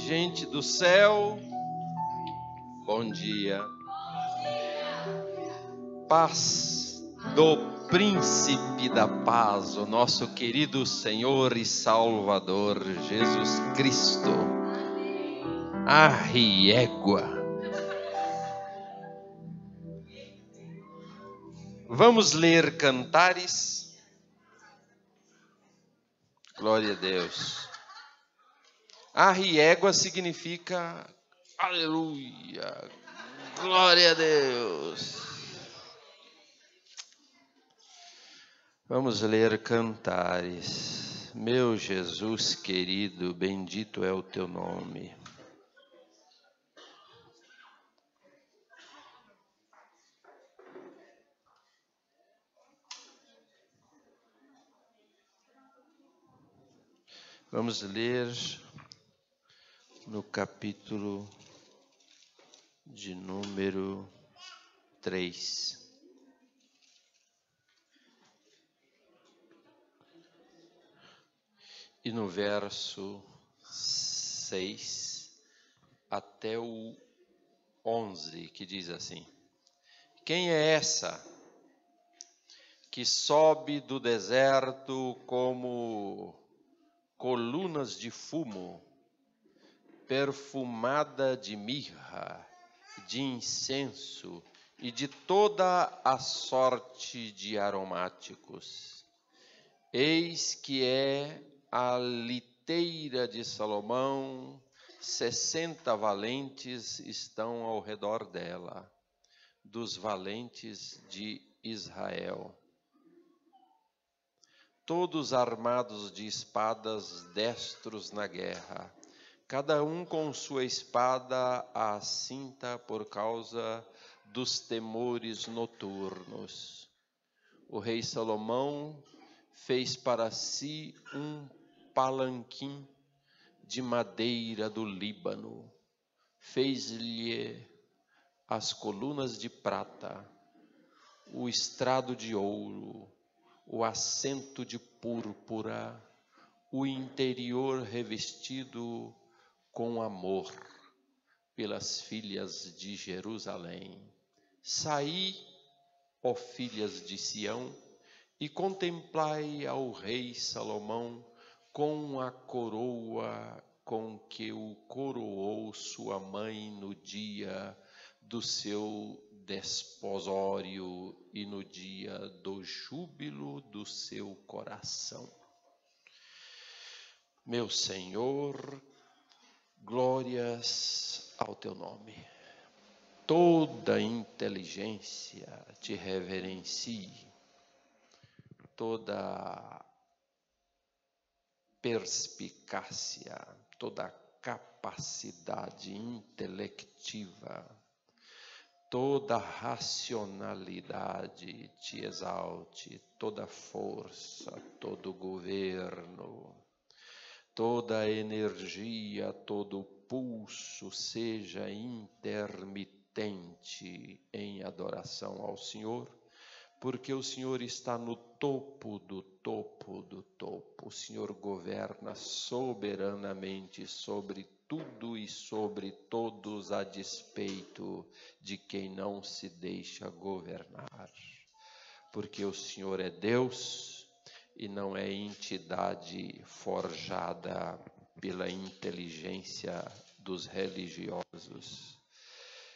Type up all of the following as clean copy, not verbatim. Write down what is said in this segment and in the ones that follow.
Gente do céu, bom dia. Paz do Príncipe da Paz, o nosso querido Senhor e Salvador Jesus Cristo. Arriégua. Vamos ler Cantares. Glória a Deus. Arriégua significa aleluia, glória a Deus. Vamos ler Cantares. Meu Jesus querido, bendito é o teu nome. Vamos ler no capítulo de número 3. E no verso 6 até o 11, que diz assim: Quem é essa que sobe do deserto como colunas de fumo, perfumada de mirra, de incenso e de toda a sorte de aromáticos? Eis que é a liteira de Salomão, 60 valentes estão ao redor dela, dos valentes de Israel. Todos armados de espadas, destros na guerra, cada um com sua espada à cinta por causa dos temores noturnos. O rei Salomão fez para si um palanquim de madeira do Líbano, fez-lhe as colunas de prata, o estrado de ouro, o assento de púrpura, o interior revestido com amor pelas filhas de Jerusalém. Saí, ó filhas de Sião, e contemplai ao rei Salomão com a coroa com que o coroou sua mãe no dia do seu desposório e no dia do júbilo do seu coração. Meu Senhor, glórias ao teu nome. Toda inteligência te reverencie, toda perspicácia, toda capacidade intelectiva, toda racionalidade te exalte, toda força, todo governo, toda energia, todo pulso seja intermitente em adoração ao Senhor, porque o Senhor está no topo do topo do topo. O Senhor governa soberanamente sobre tudo e sobre todos, a despeito de quem não se deixa governar. Porque o Senhor é Deus e não é entidade forjada pela inteligência dos religiosos.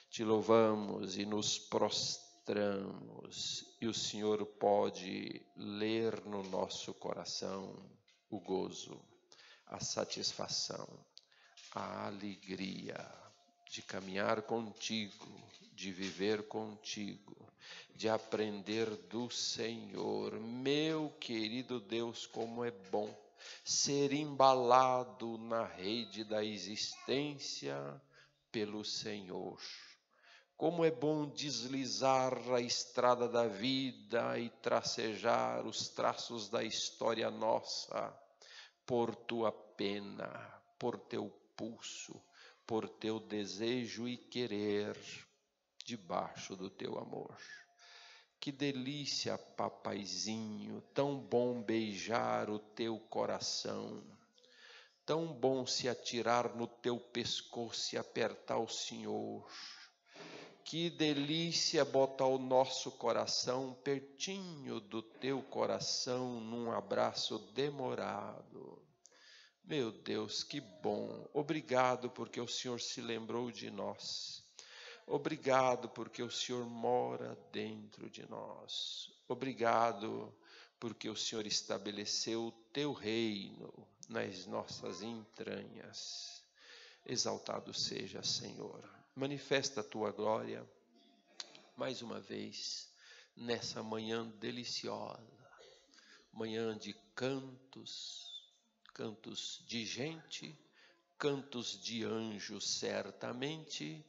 Te louvamos e nos prostramos, e o Senhor pode ler no nosso coração o gozo, a satisfação, a alegria de caminhar contigo, de viver contigo, de aprender do Senhor. Meu querido Deus, como é bom ser embalado na rede da existência pelo Senhor. Como é bom deslizar a estrada da vida e tracejar os traços da história nossa por tua pena, por teu pulso, por teu desejo e querer, debaixo do teu amor. Que delícia, papaizinho, tão bom beijar o teu coração, Tão bom se atirar no teu pescoço e apertar o Senhor. Que delícia botar o nosso coração pertinho do teu coração num abraço demorado. Meu Deus, que bom. Obrigado porque o Senhor se lembrou de nós. Obrigado porque o Senhor mora dentro de nós. Obrigado porque o Senhor estabeleceu o teu reino nas nossas entranhas. Exaltado seja, Senhor. Manifesta a tua glória mais uma vez nessa manhã deliciosa, manhã de cantos de gente, cantos de anjos certamente,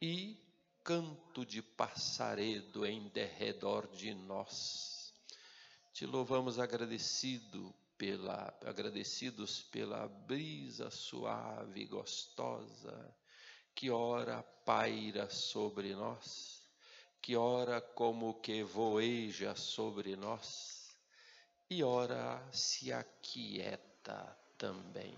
e canto de passaredo em derredor de nós. Te louvamos agradecidos pela brisa suave e gostosa, que ora paira sobre nós, que ora como que voeja sobre nós, e ora se aquieta também.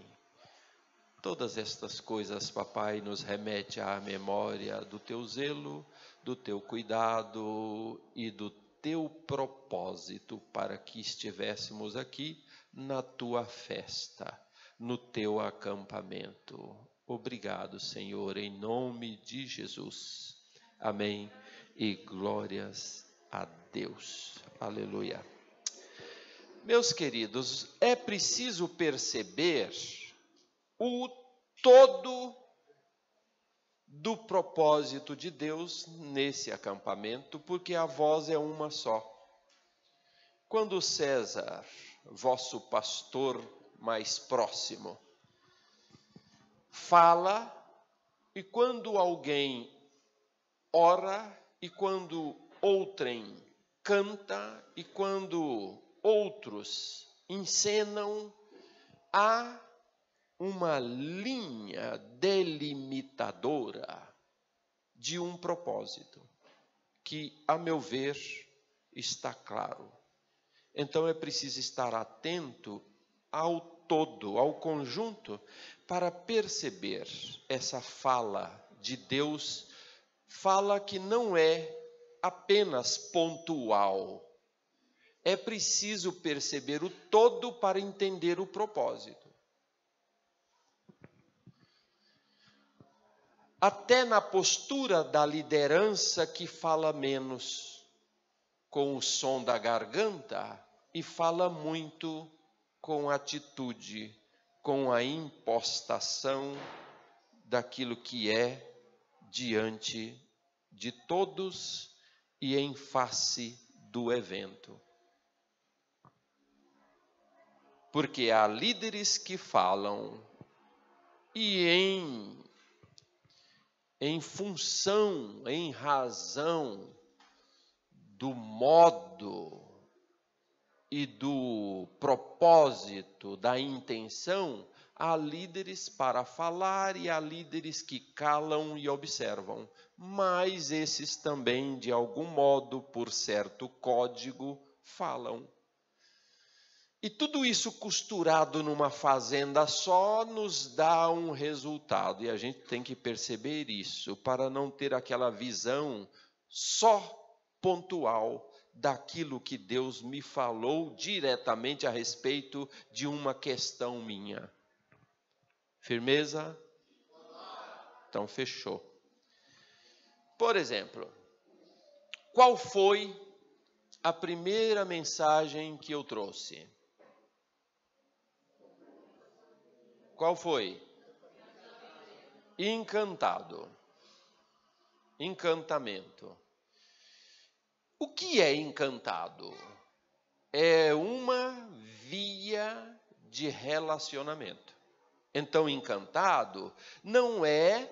Todas estas coisas, papai, nos remete à memória do teu zelo, do teu cuidado e do teu propósito para que estivéssemos aqui na tua festa, no teu acampamento. Obrigado, Senhor, em nome de Jesus. Amém e glórias a Deus. Aleluia. Meus queridos, é preciso perceber o todo do propósito de Deus nesse acampamento, porque a voz é uma só. Quando César, vosso pastor mais próximo, fala, e quando alguém ora, e quando outrem canta, e quando outros encenam, há uma linha delimitadora de um propósito, que, a meu ver, está claro. Então é preciso estar atento ao todo, ao conjunto, para perceber essa fala de Deus, fala que não é apenas pontual. É preciso perceber o todo para entender o propósito. Até na postura da liderança que fala menos, com o som da garganta, e fala muito com atitude, com a impostação daquilo que é diante de todos e em face do evento. Porque há líderes que falam e em função, em razão do modo e do propósito, da intenção, há líderes para falar e há líderes que calam e observam, mas esses também, de algum modo, por certo código, falam. E tudo isso costurado numa fazenda só nos dá um resultado, e a gente tem que perceber isso, para não ter aquela visão só pontual daquilo que Deus me falou diretamente a respeito de uma questão minha. Firmeza? Então, fechou. Por exemplo, qual foi a primeira mensagem que eu trouxe? Qual foi? Encantado. Encantamento. O que é encantado? É uma via de relacionamento. Então, encantado não é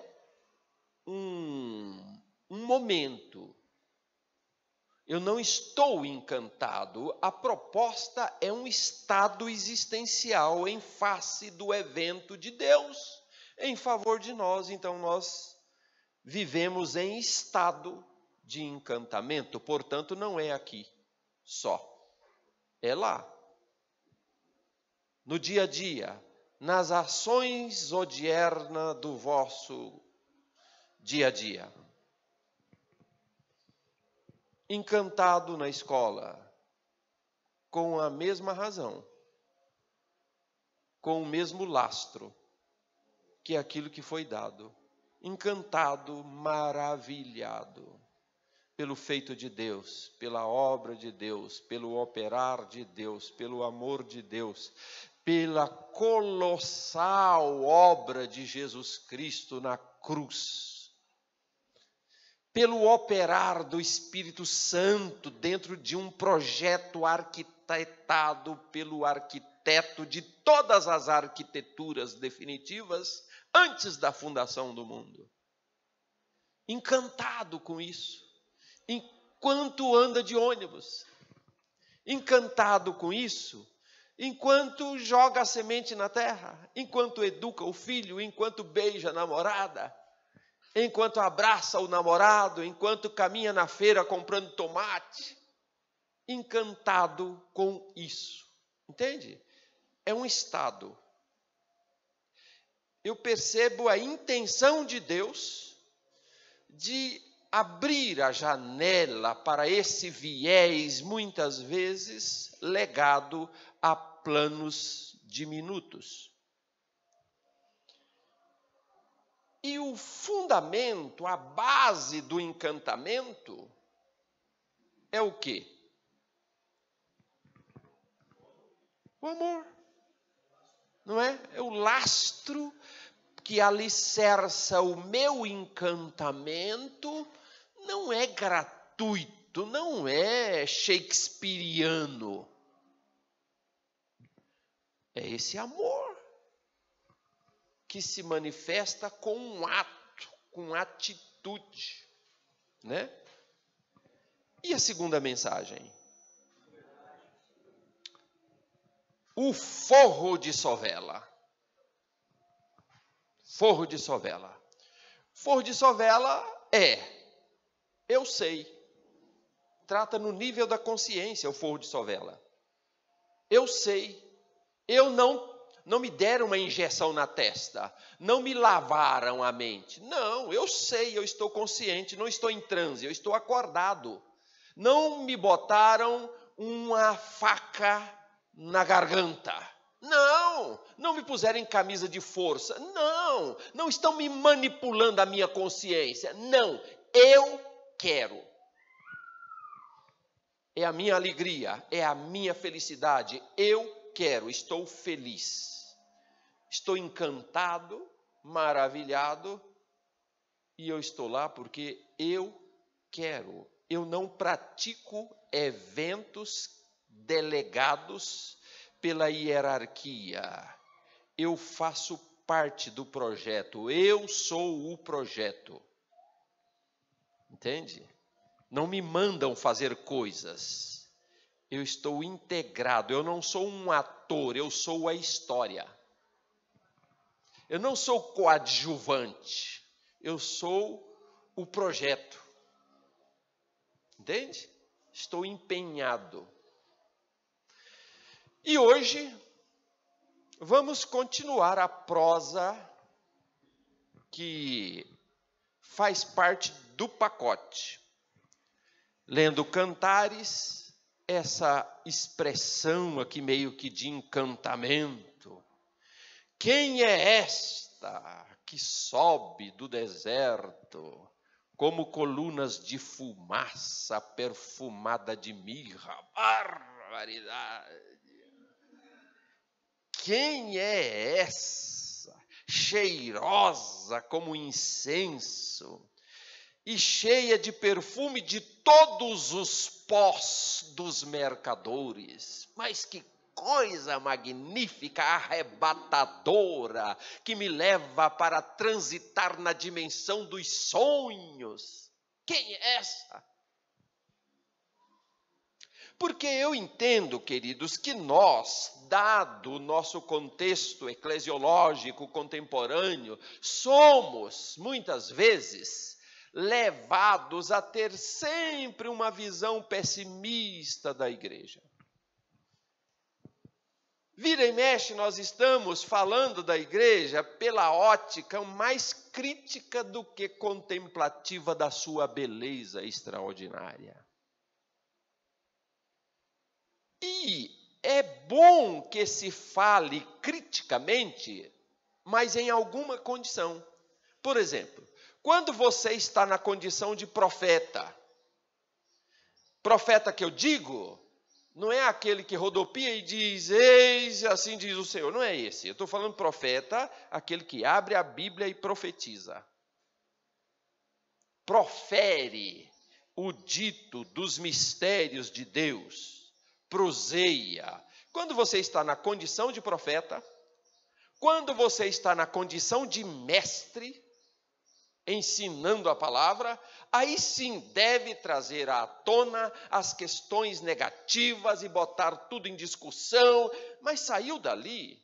um momento. Eu não estou encantado. A proposta é um estado existencial em face do evento de Deus em favor de nós. Então, nós vivemos em estado de encantamento. Portanto, não é aqui só. É lá. No dia a dia, nas ações odiernas do vosso dia a dia. Encantado na escola, com a mesma razão, com o mesmo lastro, que é aquilo que foi dado. Encantado, maravilhado pelo feito de Deus, pela obra de Deus, pelo operar de Deus, pelo amor de Deus, pela colossal obra de Jesus Cristo na cruz, pelo operar do Espírito Santo dentro de um projeto arquitetado pelo arquiteto de todas as arquiteturas definitivas antes da fundação do mundo. Encantado com isso, enquanto anda de ônibus. Encantado com isso, enquanto joga a semente na terra, enquanto educa o filho, enquanto beija a namorada, enquanto abraça o namorado, enquanto caminha na feira comprando tomate. Encantado com isso. Entende? É um estado. Eu percebo a intenção de Deus de abrir a janela para esse viés, muitas vezes, legado a planos diminutos. E o fundamento, a base do encantamento é o quê? O amor. Não é? É o lastro que alicerça o meu encantamento. Não é gratuito, não é shakespeariano. É esse amor que se manifesta com um ato, com atitude, né? E a segunda mensagem? O forro de sovela. Forro de sovela. Forro de sovela eu sei. Trata no nível da consciência o forro de sovela. Eu sei. Eu não me deram uma injeção na testa. Não me lavaram a mente. Não, eu sei, eu estou consciente, não estou em transe, eu estou acordado. Não me botaram uma faca na garganta. Não me puseram em camisa de força. Não estão me manipulando a minha consciência. Não, eu quero. É a minha alegria, é a minha felicidade. Eu quero, estou feliz. Estou encantado, maravilhado, e eu estou lá porque eu quero. Eu não pratico eventos delegados pela hierarquia. Eu faço parte do projeto. Eu sou o projeto. Entende? Não me mandam fazer coisas. Eu estou integrado. Eu não sou um ator, eu sou a história. Eu não sou coadjuvante. Eu sou o projeto. Entende? Estou empenhado. E hoje, vamos continuar a prosa que faz parte do pacote. Lendo Cantares, essa expressão aqui meio que de encantamento. Quem é esta que sobe do deserto como colunas de fumaça perfumada de mirra? Barbaridade! Quem é essa, cheirosa como incenso e cheia de perfume de todos os pós dos mercadores? Mas que coisa magnífica, arrebatadora, que me leva para transitar na dimensão dos sonhos. Quem é essa? Porque eu entendo, queridos, que nós, dado o nosso contexto eclesiológico contemporâneo, somos, muitas vezes, levados a ter sempre uma visão pessimista da igreja. Vira e mexe, nós estamos falando da igreja pela ótica mais crítica do que contemplativa da sua beleza extraordinária. E é bom que se fale criticamente, mas em alguma condição. Por exemplo, quando você está na condição de profeta, profeta que eu digo, não é aquele que rodopia e diz, eis, assim diz o Senhor. Não é esse. Eu estou falando profeta, aquele que abre a Bíblia e profetiza. Profere o dito dos mistérios de Deus. Proseia. Quando você está na condição de profeta, quando você está na condição de mestre, ensinando a palavra, aí sim deve trazer à tona as questões negativas e botar tudo em discussão, mas saiu dali,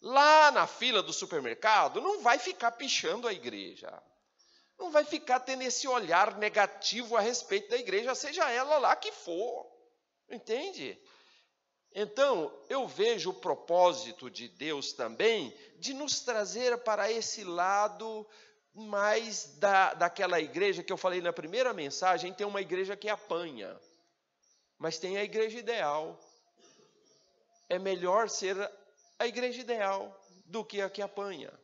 lá na fila do supermercado, não vai ficar pichando a igreja, não vai ficar tendo esse olhar negativo a respeito da igreja, seja ela lá que for, entende? Então, eu vejo o propósito de Deus também de nos trazer para esse lado mais daquela igreja que eu falei na primeira mensagem. Tem uma igreja que apanha, mas tem a igreja ideal. É melhor ser a igreja ideal do que a que apanha.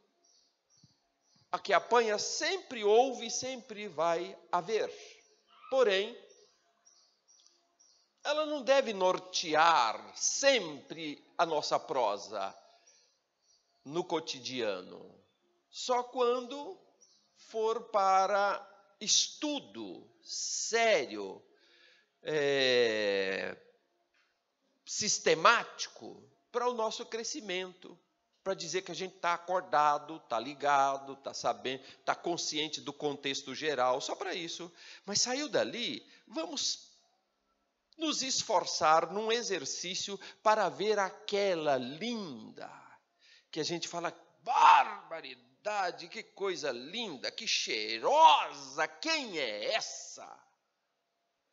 A que apanha sempre houve e sempre vai haver. Porém, ela não deve nortear sempre a nossa prosa no cotidiano. Só quando for para estudo sério, sistemático, para o nosso crescimento, para dizer que a gente está acordado, está ligado, está sabendo, está consciente do contexto geral, só para isso. Mas saiu dali, vamos nos esforçar num exercício para ver aquela linda, que a gente fala, barbaridade, que coisa linda, que cheirosa, quem é essa?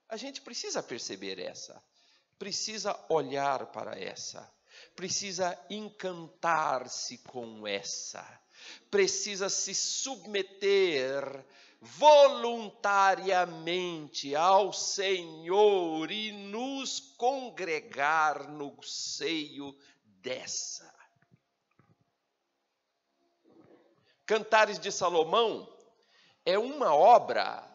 A gente precisa perceber essa, precisa olhar para essa, precisa encantar-se com essa, precisa se submeter voluntariamente ao Senhor e nos congregar no seio dessa. Cantares de Salomão é uma obra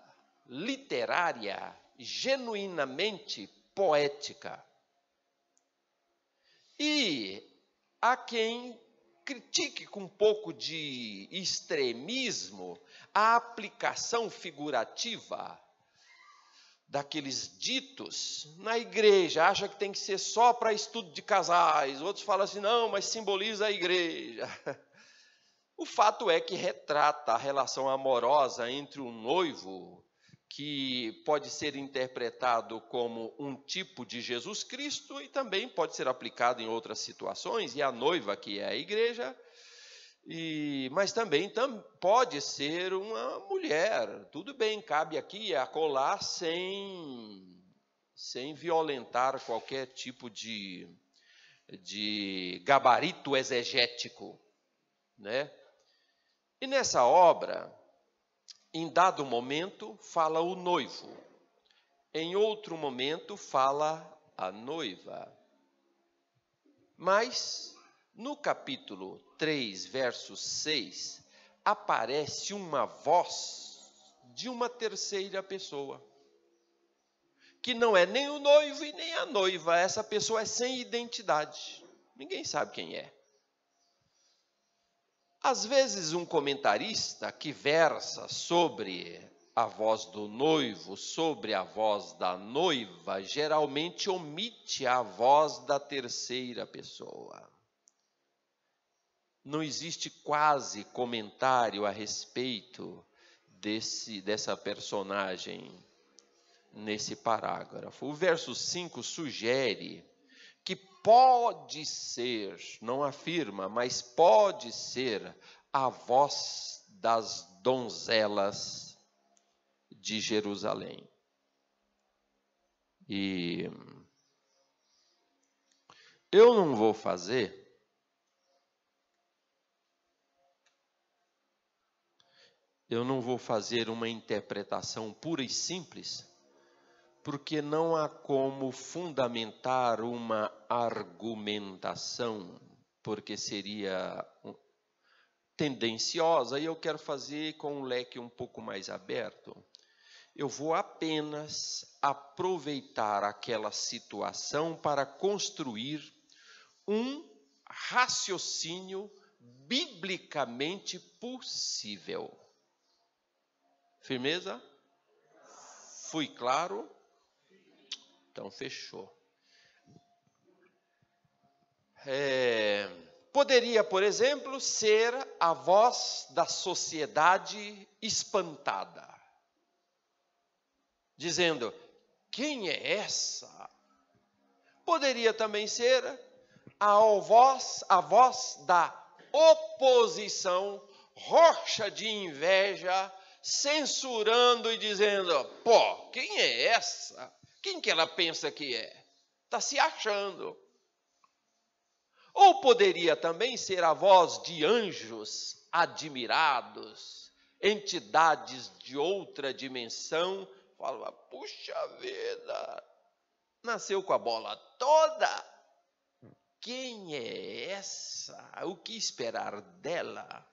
literária genuinamente poética. E há quem critique com um pouco de extremismo a aplicação figurativa daqueles ditos na igreja. Acha que tem que ser só para estudo de casais. Outros falam assim, não, mas simboliza a igreja. O fato é que retrata a relação amorosa entre um noivo, que pode ser interpretado como um tipo de Jesus Cristo e também pode ser aplicado em outras situações, e a noiva, que é a igreja, mas também pode ser uma mulher. Tudo bem, cabe aqui e acolá sem violentar qualquer tipo de gabarito exegético, né? E nessa obra, em dado momento, fala o noivo. Em outro momento, fala a noiva. Mas, no capítulo 3, verso 6, aparece uma voz de uma terceira pessoa, que não é nem o noivo e nem a noiva. Essa pessoa é sem identidade. Ninguém sabe quem é. Às vezes, um comentarista que versa sobre a voz do noivo, sobre a voz da noiva, geralmente omite a voz da terceira pessoa. Não existe quase comentário a respeito dessa personagem nesse parágrafo. O verso 5 sugere que pode ser, não afirma, mas pode ser a voz das donzelas de Jerusalém. E Eu não vou fazer uma interpretação pura e simples, porque não há como fundamentar uma argumentação, porque seria tendenciosa, e eu quero fazer com um leque um pouco mais aberto. Eu vou apenas aproveitar aquela situação para construir um raciocínio biblicamente possível. Firmeza? Fui claro? Então, fechou. Poderia, por exemplo, ser a voz da sociedade espantada, dizendo: quem é essa? Poderia também ser a voz da oposição, roxa de inveja, censurando e dizendo: pô, quem é essa? Quem que ela pensa que é? Está se achando. Ou poderia também ser a voz de anjos admirados, entidades de outra dimensão, fala: puxa vida, nasceu com a bola toda. Quem é essa? O que esperar dela?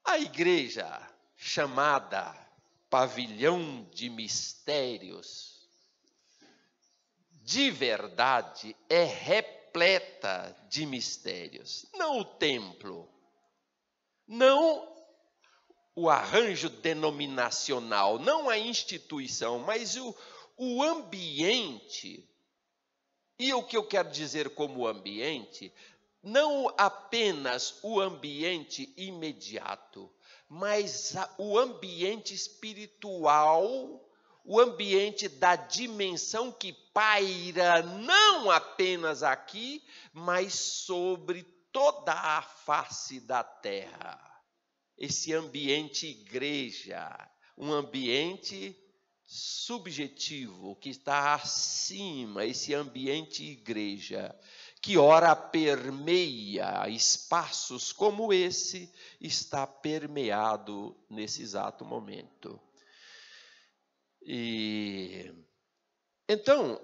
A igreja, chamada pavilhão de mistérios, de verdade é repleta de mistérios. Não o templo, não o arranjo denominacional, não a instituição, mas o ambiente. E o que eu quero dizer como ambiente, não apenas o ambiente imediato, mas o ambiente espiritual, o ambiente da dimensão que paira não apenas aqui, mas sobre toda a face da terra. Esse ambiente igreja, um ambiente subjetivo, que está acima, esse ambiente igreja, que ora permeia espaços como esse, está permeado nesse exato momento. E então,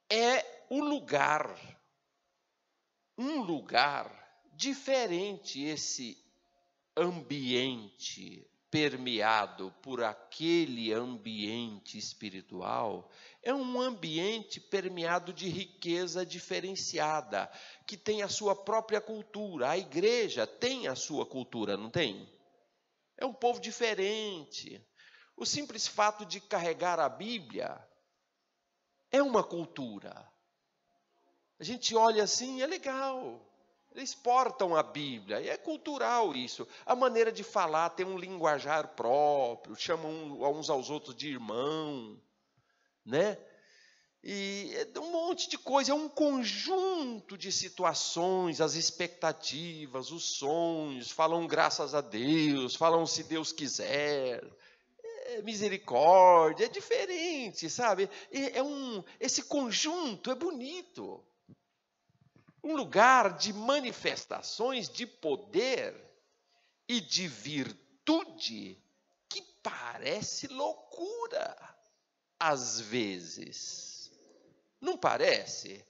é um lugar diferente, esse ambiente permeado por aquele ambiente espiritual, é um ambiente permeado de riqueza diferenciada, que tem a sua própria cultura. A igreja tem a sua cultura, não tem? É um povo diferente. O simples fato de carregar a Bíblia é uma cultura. A gente olha assim, é legal. Eles portam a Bíblia, e é cultural isso. A maneira de falar tem um linguajar próprio, chamam uns aos outros de irmão, né? E é um monte de coisa, é um conjunto de situações, as expectativas, os sonhos, falam graças a Deus, falam se Deus quiser, misericórdia, é diferente, sabe? Esse conjunto é bonito. Um lugar de manifestações de poder e de virtude que parece loucura, às vezes. Não parece?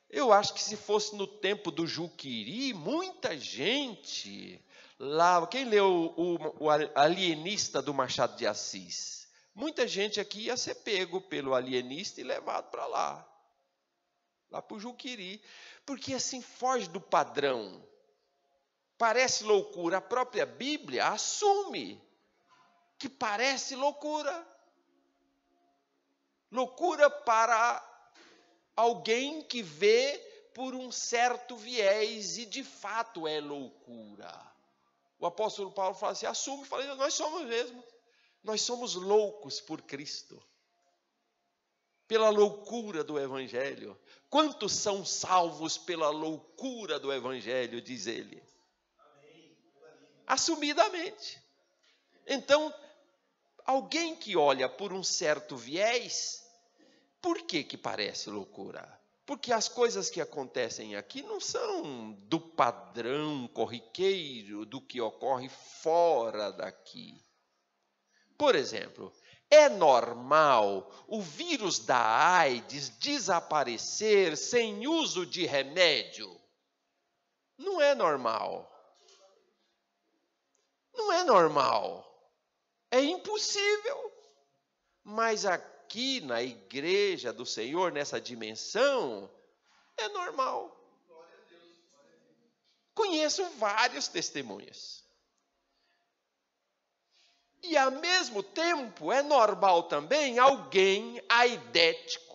Eu acho que se fosse no tempo do Juqueri, muita gente lá... Quem leu o Alienista do Machado de Assis? Muita gente aqui ia ser pego pelo alienista e levado para lá para o Juqueri, porque assim foge do padrão. Parece loucura. A própria Bíblia assume que parece loucura. Loucura para alguém que vê por um certo viés, e de fato é loucura. O apóstolo Paulo fala assim, assume, fala, nós somos mesmo. Nós somos loucos por Cristo. Pela loucura do Evangelho. Quantos são salvos pela loucura do Evangelho, diz ele? Assumidamente. Então, alguém que olha por um certo viés, por que parece loucura? Porque as coisas que acontecem aqui não são do padrão corriqueiro do que ocorre fora daqui. Por exemplo, é normal o vírus da AIDS desaparecer sem uso de remédio? Não é normal. Não é normal. É impossível. Mas aqui na igreja do Senhor, nessa dimensão, é normal. Conheço vários testemunhos. E, ao mesmo tempo, é normal também alguém aidético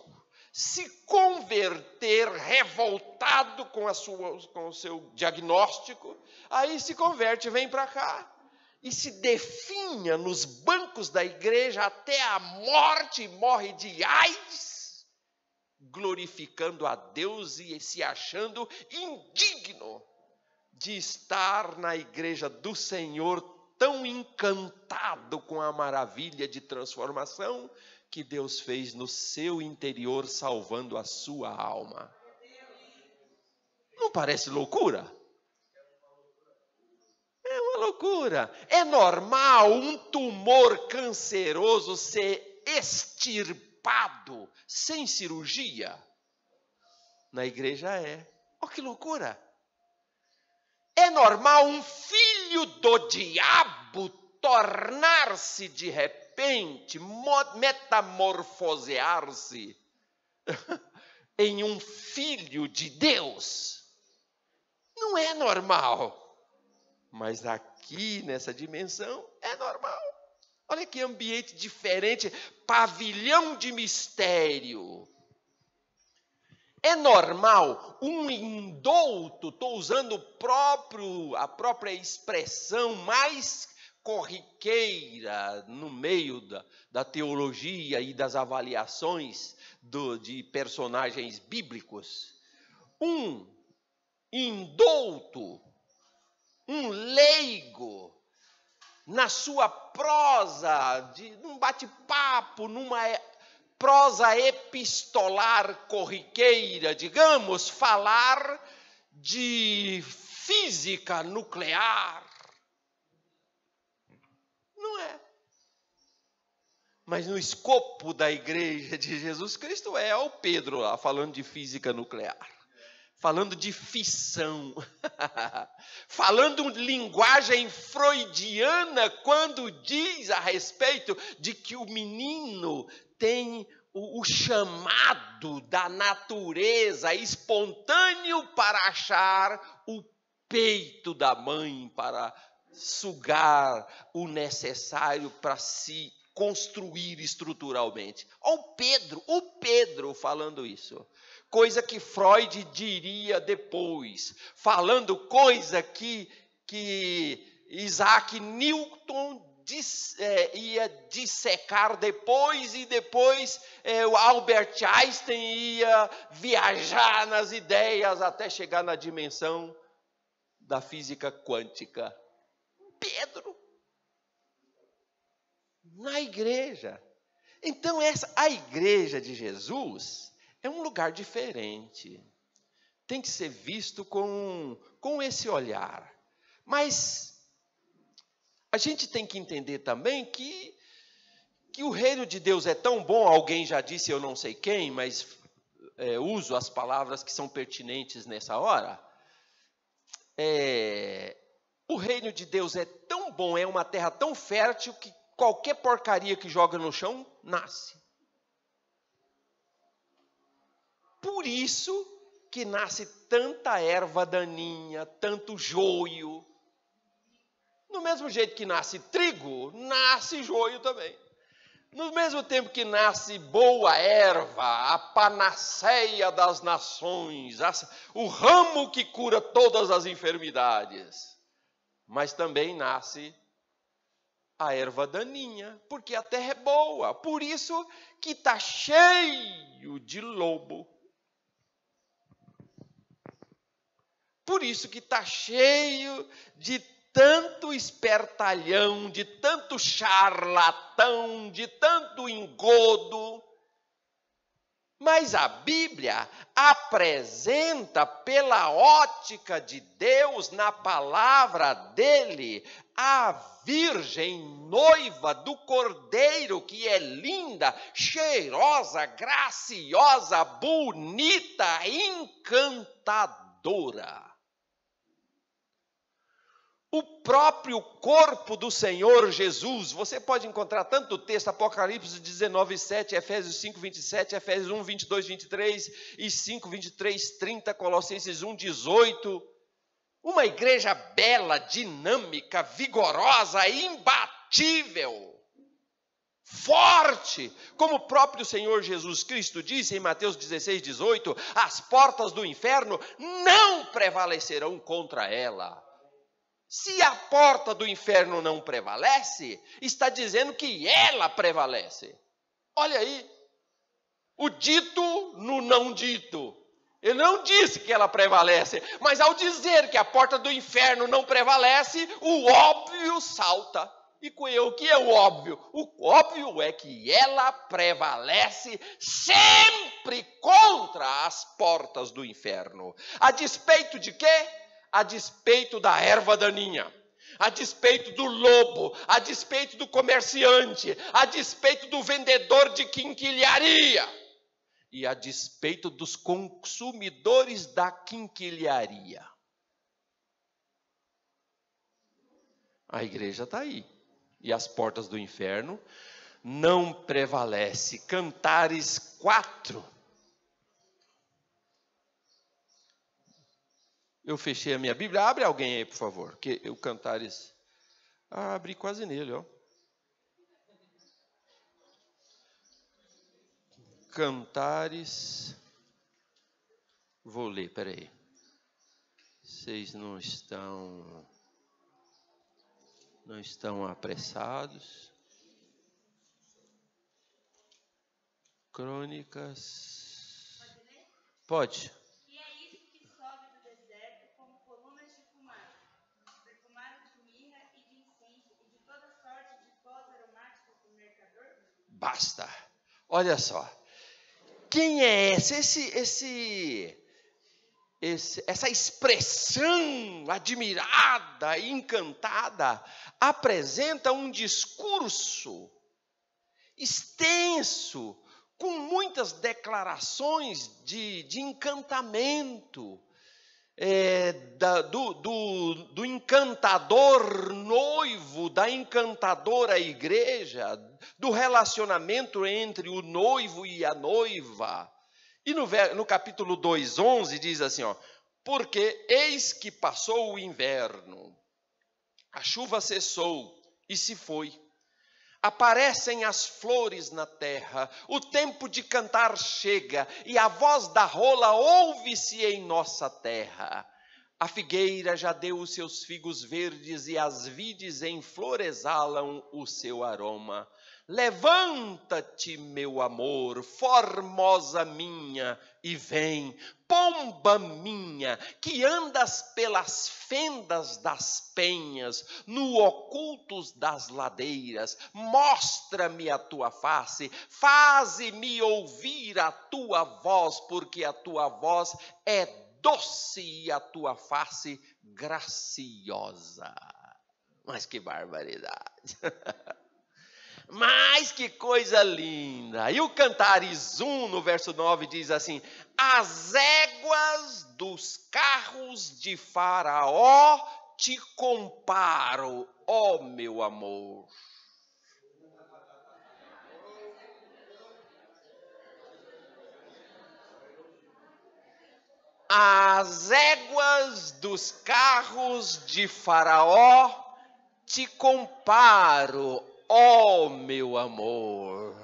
se converter revoltado com o seu diagnóstico, aí se converte, vem para cá, e se definha nos bancos da igreja até a morte, morre de AIDS, glorificando a Deus e se achando indigno de estar na igreja do Senhor, tão encantado com a maravilha de transformação que Deus fez no seu interior, salvando a sua alma. Não parece loucura? É uma loucura. É normal um tumor canceroso ser extirpado sem cirurgia? Na igreja é. Olha que loucura. É normal um filho do diabo tornar-se de repente, metamorfosear-se em um filho de Deus? Não é normal. Mas aqui, nessa dimensão, é normal. Olha que ambiente diferente, pavilhão de mistério. É normal um indouto, estou usando a própria expressão mais corriqueira no meio da teologia e das avaliações de personagens bíblicos. Um indouto, um leigo, na sua prosa, num bate-papo, numa prosa epistolar corriqueira, digamos, falar de física nuclear. Não é. Mas no escopo da igreja de Jesus Cristo é o Pedro lá, falando de física nuclear. Falando de fissão, falando linguagem freudiana quando diz a respeito de que o menino tem o chamado da natureza espontâneo para achar o peito da mãe, para sugar o necessário para se construir estruturalmente. Olha o Pedro falando isso. Coisa que Freud diria depois, falando coisa que Isaac Newton ia dissecar depois, e depois o Albert Einstein ia viajar nas ideias até chegar na dimensão da física quântica. Pedro, na igreja. Então a igreja de Jesus é um lugar diferente. Tem que ser visto com esse olhar. Mas a gente tem que entender também que o reino de Deus é tão bom, alguém já disse, eu não sei quem, mas uso as palavras que são pertinentes nessa hora. O reino de Deus é tão bom, é uma terra tão fértil que qualquer porcaria que joga no chão, nasce. Por isso que nasce tanta erva daninha, tanto joio. No mesmo jeito que nasce trigo, nasce joio também. No mesmo tempo que nasce boa erva, a panaceia das nações, o ramo que cura todas as enfermidades. Mas também nasce a erva daninha, porque a terra é boa. Por isso que está cheio de lobo. Por isso que está cheio de tanto espertalhão, de tanto charlatão, de tanto engodo. Mas a Bíblia apresenta pela ótica de Deus, na palavra dele, a virgem noiva do Cordeiro, que é linda, cheirosa, graciosa, bonita, encantadora. O próprio corpo do Senhor Jesus, você pode encontrar tanto o texto, Apocalipse 19, 7, Efésios 5, 27, Efésios 1, 22, 23 e 5, 23, 30, Colossenses 1, 18. Uma igreja bela, dinâmica, vigorosa, imbatível, forte, como o próprio Senhor Jesus Cristo disse em Mateus 16, 18, as portas do inferno não prevalecerão contra ela. Se a porta do inferno não prevalece, está dizendo que ela prevalece. Olha aí, o dito no não dito. Ele não disse que ela prevalece, mas ao dizer que a porta do inferno não prevalece, o óbvio salta. E o que é o óbvio? O óbvio é que ela prevalece sempre contra as portas do inferno. A despeito de quê? A despeito da erva daninha, a despeito do lobo, a despeito do comerciante, a despeito do vendedor de quinquilharia e a despeito dos consumidores da quinquilharia. A igreja está aí e as portas do inferno não prevalecem. Cantares 4. Eu fechei a minha Bíblia. Abre alguém aí, por favor. Que o Cantares... abri quase nele, ó. Cantares... Vou ler, peraí. Vocês não estão apressados. Crônicas... Pode. Basta. Olha só. Quem é essa expressão admirada e encantada apresenta um discurso extenso, com muitas declarações de encantamento, do encantador noivo, da encantadora igreja, do relacionamento entre o noivo e a noiva. E no capítulo 2, 11, diz assim, ó, porque eis que passou o inverno, a chuva cessou e se foi. Aparecem as flores na terra, o tempo de cantar chega, e a voz da rola ouve-se em nossa terra. A figueira já deu os seus figos verdes, e as vides em flor exalam o seu aroma. Levanta-te, meu amor, formosa minha, e vem, pomba minha, que andas pelas fendas das penhas, no ocultos das ladeiras, mostra-me a tua face, faze-me ouvir a tua voz, porque a tua voz é doce e a tua face graciosa. Mas que barbaridade! Mas que coisa linda! E o Cantares 1, no verso 9, diz assim, as éguas dos carros de Faraó te comparo, ó meu amor. As éguas dos carros de Faraó te comparo, ó meu amor.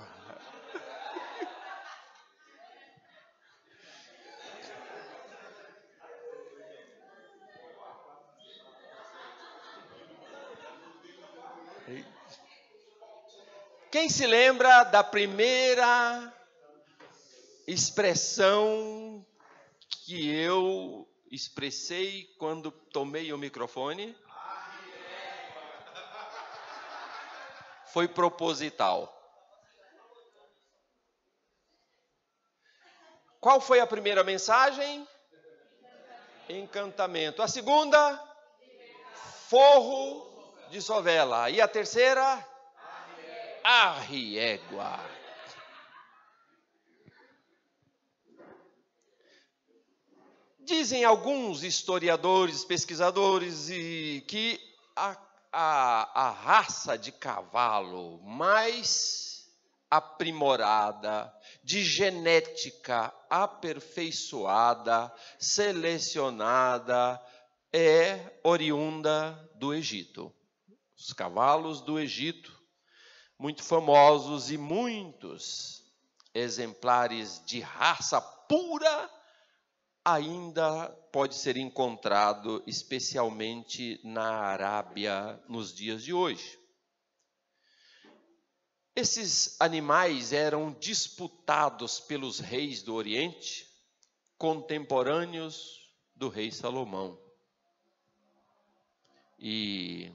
Quem se lembra da primeira expressão que eu expressei quando tomei o microfone? Foi proposital. Qual foi a primeira mensagem? Encantamento. A segunda? Forro de sovela. E a terceira? Arriégua. Dizem alguns historiadores, pesquisadores, que a raça de cavalo mais aprimorada, de genética aperfeiçoada, selecionada, é oriunda do Egito. Os cavalos do Egito, muito famosos e muitos exemplares de raça pura, ainda pode ser encontrado, especialmente na Arábia, nos dias de hoje. Esses animais eram disputados pelos reis do Oriente, contemporâneos do rei Salomão. E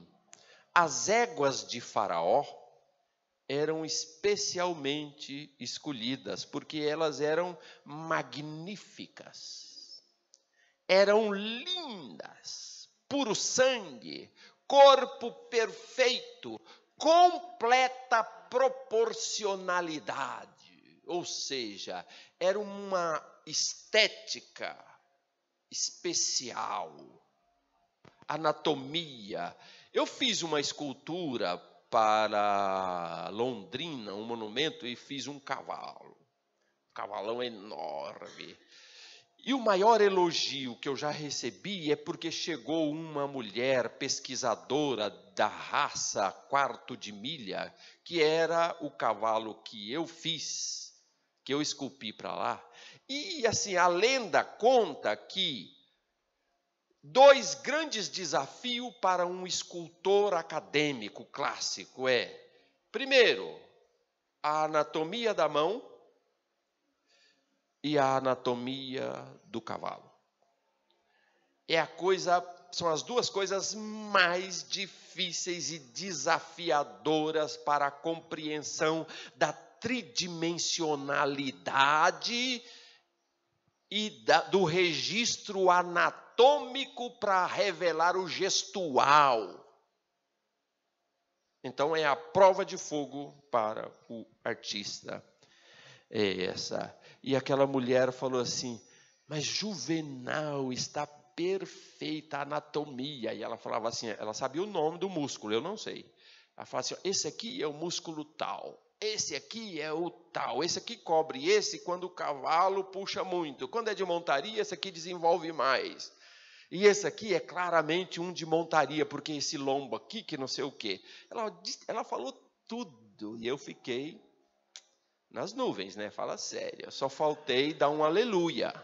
as éguas de Faraó eram especialmente escolhidas, porque elas eram magníficas, eram lindas, puro sangue, corpo perfeito, completa proporcionalidade, ou seja, era uma estética especial, anatomia. Eu fiz uma escultura para Londrina, um monumento, e fiz um cavalo, um cavalão enorme. E o maior elogio que eu já recebi é porque chegou uma mulher pesquisadora da raça quarto de milha, que era o cavalo que eu fiz, que eu esculpi para lá. E assim, a lenda conta que 2 grandes desafios para um escultor acadêmico clássico é, primeiro, a anatomia da mão e a anatomia do cavalo. São as 2 coisas mais difíceis e desafiadoras para a compreensão da tridimensionalidade e do registro anatômico para revelar o gestual. Então, é a prova de fogo para o artista. É essa. E aquela mulher falou assim, mas Juvenal, está perfeita a anatomia. E ela falava assim, ela sabia o nome do músculo, eu não sei. Ela falava assim, esse aqui é o músculo tal, esse aqui é o tal, esse aqui cobre esse quando o cavalo puxa muito. Quando é de montaria, esse aqui desenvolve mais. E esse aqui é claramente um de montaria, porque esse lombo aqui, que não sei o quê. Ela falou tudo, e eu fiquei nas nuvens, né? Fala sério. Só faltei dar um aleluia.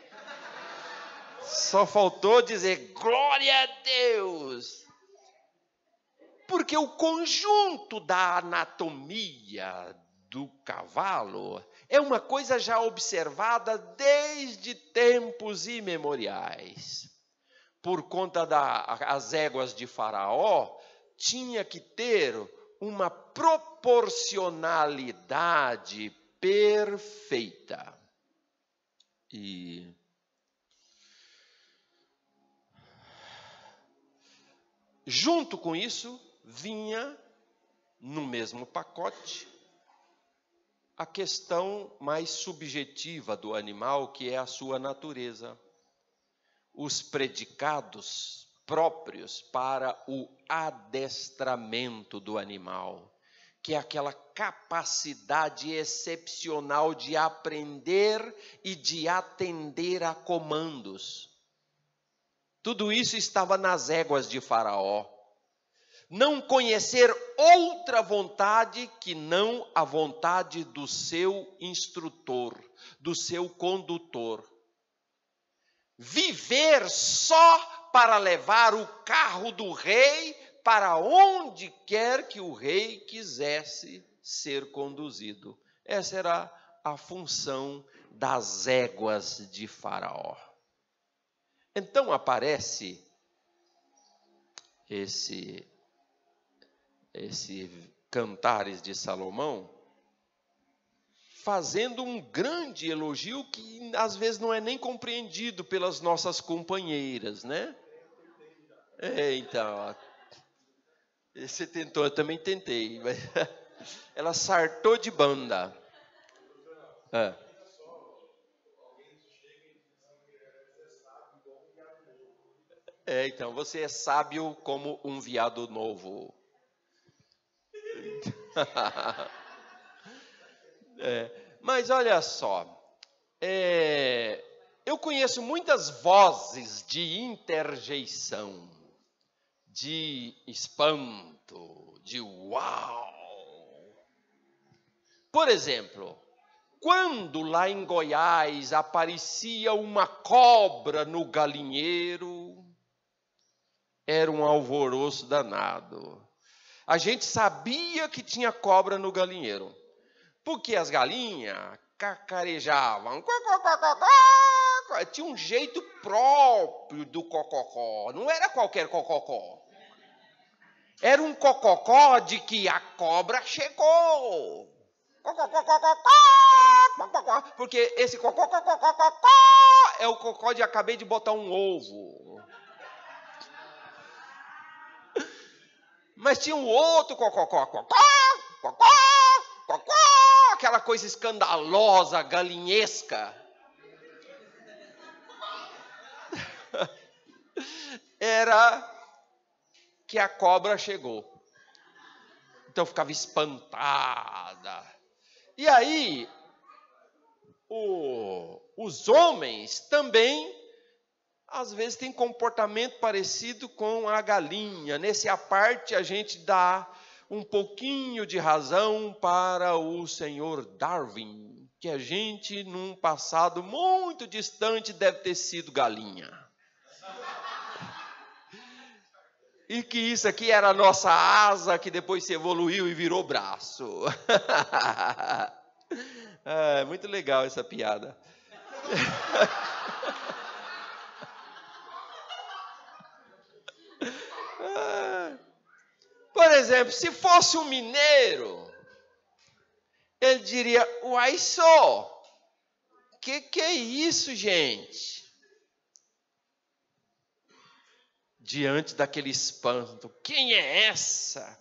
Só faltou dizer glória a Deus. Porque o conjunto da anatomia do cavalo é uma coisa já observada desde tempos imemoriais. Por conta das éguas de Faraó, tinha que ter uma proporcionalidade perfeita. E junto com isso, vinha no mesmo pacote a questão mais subjetiva do animal, que é a sua natureza. Os predicados próprios para o adestramento do animal, que é aquela capacidade excepcional de aprender e de atender a comandos. Tudo isso estava nas éguas de Faraó. Não conhecer outra vontade que não a vontade do seu instrutor, do seu condutor. Viver só para levar o carro do rei para onde quer que o rei quisesse ser conduzido. Essa era a função das éguas de Faraó. Então aparece esse Cantares de Salomão, fazendo um grande elogio que às vezes não é nem compreendido pelas nossas companheiras, né? Então, você tentou, eu também tentei, mas ela sartou de banda. Então, você é sábio como um veado novo. Mas olha só, eu conheço muitas vozes de interjeição, de espanto, de uau. Por exemplo, quando lá em Goiás aparecia uma cobra no galinheiro, era um alvoroço danado. A gente sabia que tinha cobra no galinheiro, porque as galinhas cacarejavam. Tinha um jeito próprio do cococó, não era qualquer cococó. Era um cococó de que a cobra chegou. Porque esse cocó é o cocó de acabei de botar um ovo. Mas tinha um outro cococó, aquela coisa escandalosa, galinhesca. Era que a cobra chegou. Então ficava espantada. E aí, os homens também, às vezes, têm comportamento parecido com a galinha. Nessa parte, a gente dá um pouquinho de razão para o senhor Darwin, que a gente, num passado muito distante, deve ter sido galinha. E que isso aqui era a nossa asa, que depois se evoluiu e virou braço. Muito legal essa piada. Por exemplo, se fosse um mineiro, ele diria, uai só, que é isso, gente? Diante daquele espanto, quem é essa?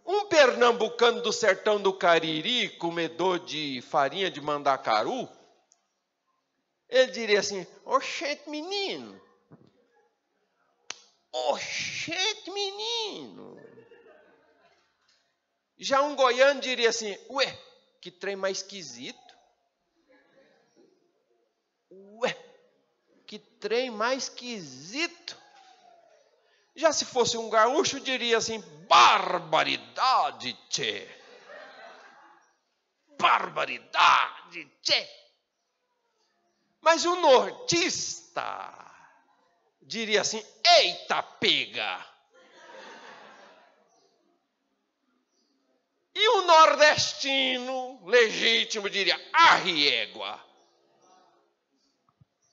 Um pernambucano do sertão do Cariri, comedor de farinha de mandacaru, ele diria assim, oxente menino, oxente menino. Já um goiano diria assim, ué, que trem mais esquisito. Ué, que trem mais esquisito. Já se fosse um gaúcho, diria assim, barbaridade, tchê. Barbaridade, tchê. Mas o nortista diria assim, eita pega. E o nordestino legítimo diria, arriégua.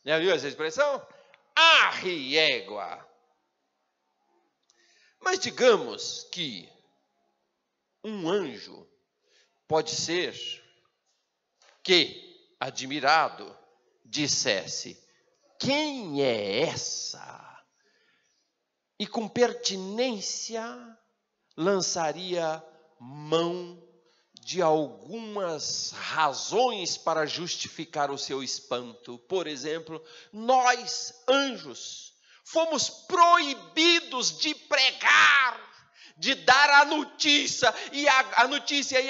Já viu essa expressão? Arriégua. Mas digamos que um anjo pode ser que, admirado, dissesse, quem é essa? E com pertinência lançaria mão de algumas razões para justificar o seu espanto. Por exemplo, nós, anjos, fomos proibidos de pregar, de dar a notícia, e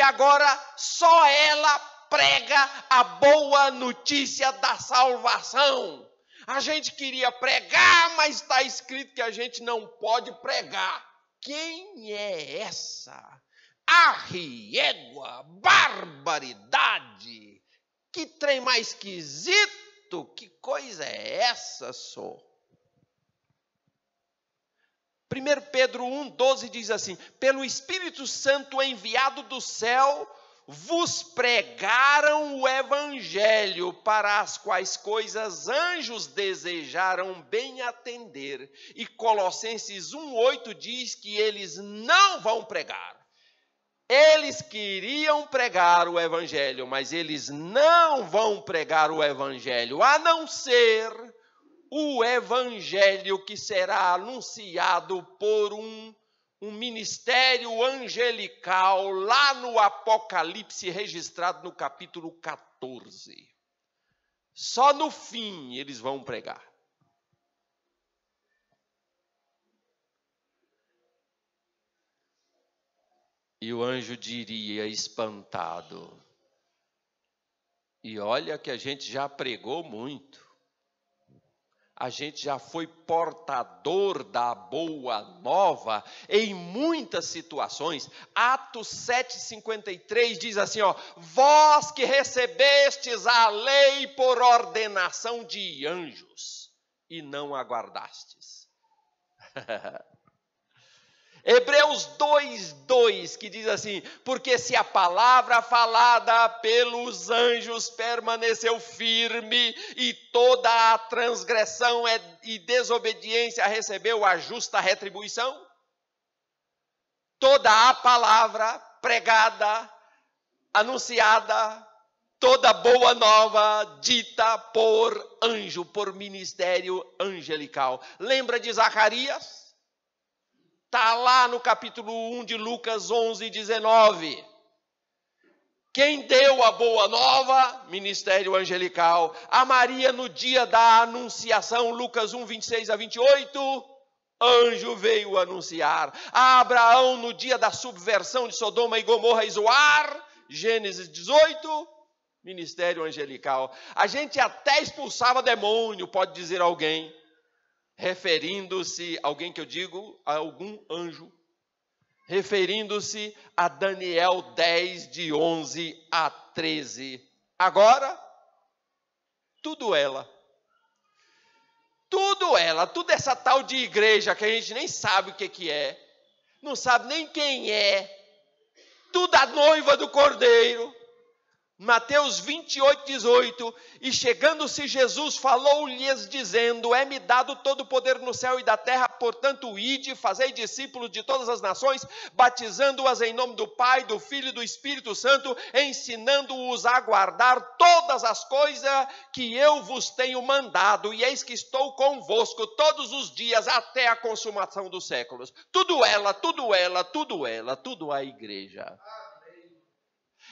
agora só ela prega a boa notícia da salvação. A gente queria pregar, mas está escrito que a gente não pode pregar. Quem é essa? Arriégua, barbaridade. Que trem mais esquisito, que coisa é essa, só? 1 Pedro 1,12 diz assim, pelo Espírito Santo enviado do céu, vos pregaram o evangelho, para as quais coisas anjos desejaram bem atender. E Colossenses 1,8 diz que eles não vão pregar. Eles queriam pregar o evangelho, mas eles não vão pregar o evangelho, a não ser o evangelho que será anunciado por um ministério angelical lá no Apocalipse, registrado no capítulo 14. Só no fim eles vão pregar. E o anjo diria, espantado: e olha que a gente já pregou muito. A gente já foi portador da boa nova em muitas situações. Atos 7,53 diz assim, vós que recebestes a lei por ordenação de anjos e não aguardastes. Hebreus 2:2, que diz assim, porque se a palavra falada pelos anjos permaneceu firme e toda a transgressão e desobediência recebeu a justa retribuição, toda a palavra pregada, anunciada, toda boa nova dita por anjo, por ministério angelical. Lembra de Zacarias? Está lá no capítulo 1 de Lucas 11:19. Quem deu a boa nova? Ministério angelical. A Maria no dia da anunciação, Lucas 1:26-28, anjo veio anunciar. A Abraão no dia da subversão de Sodoma e Gomorra e Zoar, Gênesis 18, ministério angelical. A gente até expulsava demônio, pode dizer alguém. Referindo-se, alguém que eu digo, a algum anjo, referindo-se a Daniel 10:11-13. Agora, tudo essa tal de igreja que a gente nem sabe o que é, não sabe nem quem é, tudo a noiva do Cordeiro. Mateus 28:18, e chegando-se Jesus, falou-lhes dizendo, é-me dado todo o poder no céu e da terra, portanto ide, fazei discípulos de todas as nações, batizando-as em nome do Pai, do Filho e do Espírito Santo, ensinando-os a guardar todas as coisas que eu vos tenho mandado, e eis que estou convosco todos os dias até a consumação dos séculos. Tudo a igreja.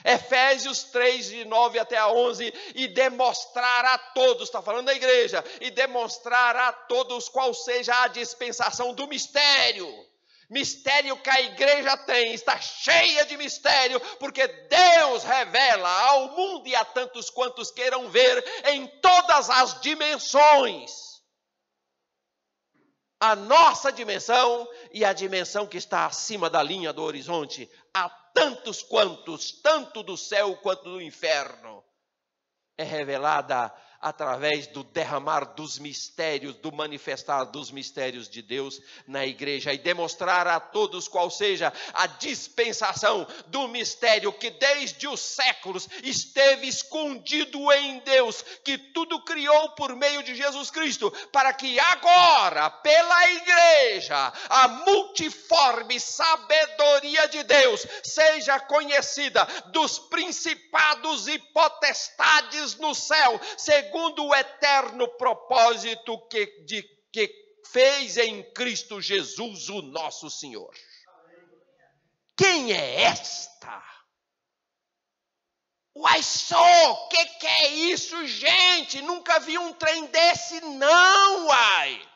Efésios 3:9-11, e demonstrar a todos, está falando da igreja, e demonstrar a todos qual seja a dispensação do mistério que a igreja tem, está cheia de mistério, porque Deus revela ao mundo e a tantos quantos queiram ver em todas as dimensões. A nossa dimensão e a dimensão que está acima da linha do horizonte, a tantos quantos, tanto do céu quanto do inferno, é revelada através do derramar dos mistérios, do manifestar dos mistérios de Deus na igreja, e demonstrar a todos qual seja a dispensação do mistério que desde os séculos esteve escondido em Deus, que tudo criou por meio de Jesus Cristo, para que agora, pela igreja, a multiforme sabedoria de Deus seja conhecida dos principados e potestades no céu, segundo o eterno propósito que fez em Cristo Jesus, o nosso Senhor. Quem é esta? Uai só, que é isso, gente? Nunca vi um trem desse, não, uai.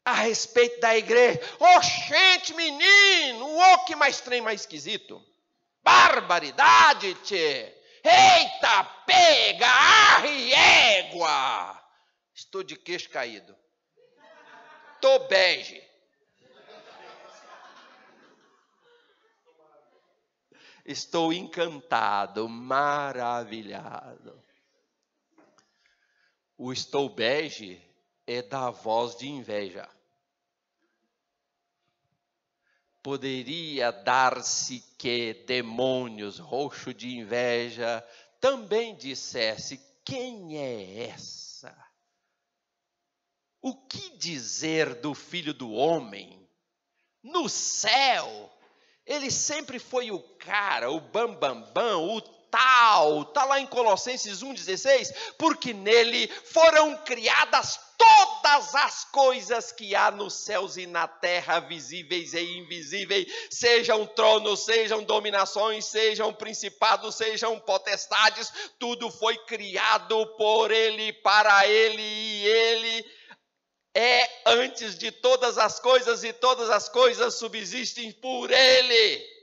A respeito da igreja. Gente, menino, que mais trem mais esquisito. Barbaridade, tchê. Eita, pega, arre, égua. Estou de queixo caído. Tô bege. Estou encantado, maravilhado. O estou bege é da voz de inveja. Poderia dar-se que demônios, roxo de inveja, também dissesse, quem é essa? O que dizer do Filho do Homem? No céu, Ele sempre foi o cara, o bambambam, o tal. Está lá em Colossenses 1,16. Porque nele foram criadas todas as coisas que há nos céus e na terra, visíveis e invisíveis, sejam tronos, sejam dominações, sejam principados, sejam potestades, tudo foi criado por ele, para ele, e ele é antes de todas as coisas, e todas as coisas subsistem por ele.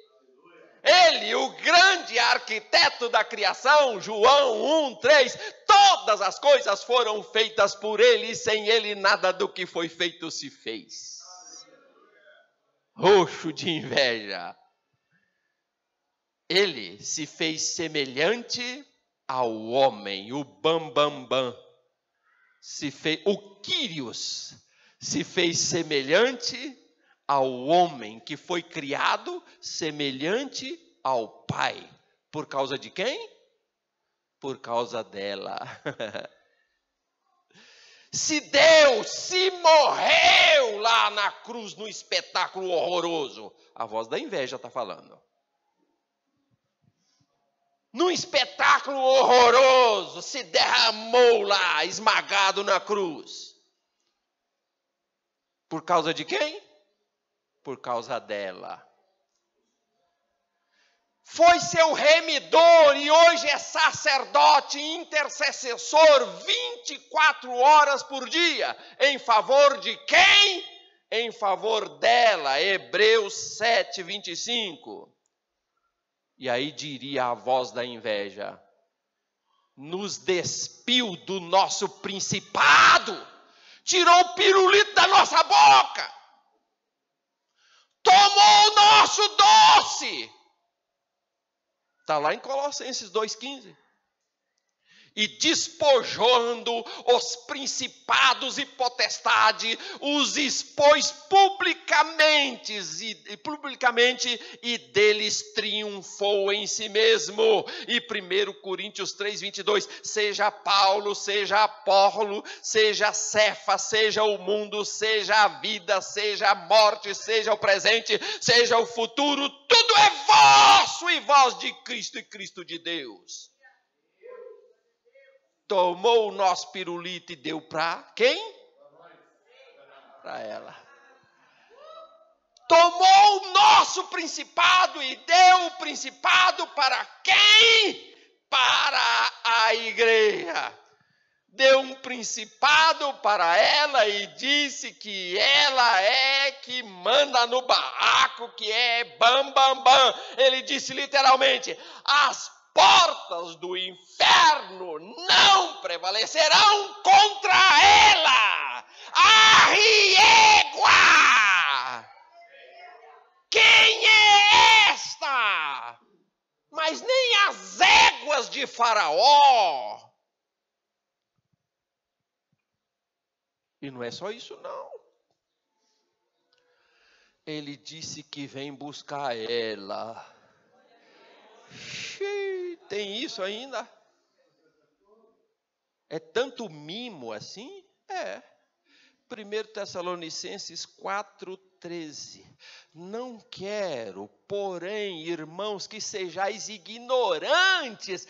Ele, o grande arquiteto da criação, João 1:3, todas as coisas foram feitas por ele, e sem ele nada do que foi feito se fez. Roxo de inveja. Ele se fez semelhante ao homem, o bambambam. O Kyrios se fez semelhante ao homem, que foi criado semelhante ao Pai. Por causa de quem? Por causa dela. Se Deus se morreu lá na cruz, no espetáculo horroroso, a voz da inveja está falando. Num espetáculo horroroso, se derramou lá, esmagado na cruz. Por causa de quem? Por causa dela. Foi seu remidor e hoje é sacerdote e intercessor 24 horas por dia. Em favor de quem? Em favor dela. Hebreus 7:25. E aí diria a voz da inveja: nos despiu do nosso principado, tirou o pirulito da nossa boca, tomou o nosso doce. Está lá em Colossenses 2:15. E despojando os principados e potestades, os expôs publicamente e deles triunfou em si mesmo. E 1 Coríntios 3:22, seja Paulo, seja Apolo, seja Cefa, seja o mundo, seja a vida, seja a morte, seja o presente, seja o futuro, tudo é vosso e vós de Cristo e Cristo de Deus. Tomou o nosso pirulito e deu para quem? Para ela. Tomou o nosso principado e deu o principado para quem? Para a igreja. Deu um principado para ela e disse que ela é que manda no barraco, que é bam, bam, bam. Ele disse literalmente: as portas do inferno não prevalecerão contra ela. Arriégua! Quem é esta? Mas nem as éguas de Faraó. E não é só isso, não. Ele disse que vem buscar ela. Tem isso ainda? É tanto mimo assim? É. 1 Tessalonicenses 4:13. Não quero, porém, irmãos, que sejais ignorantes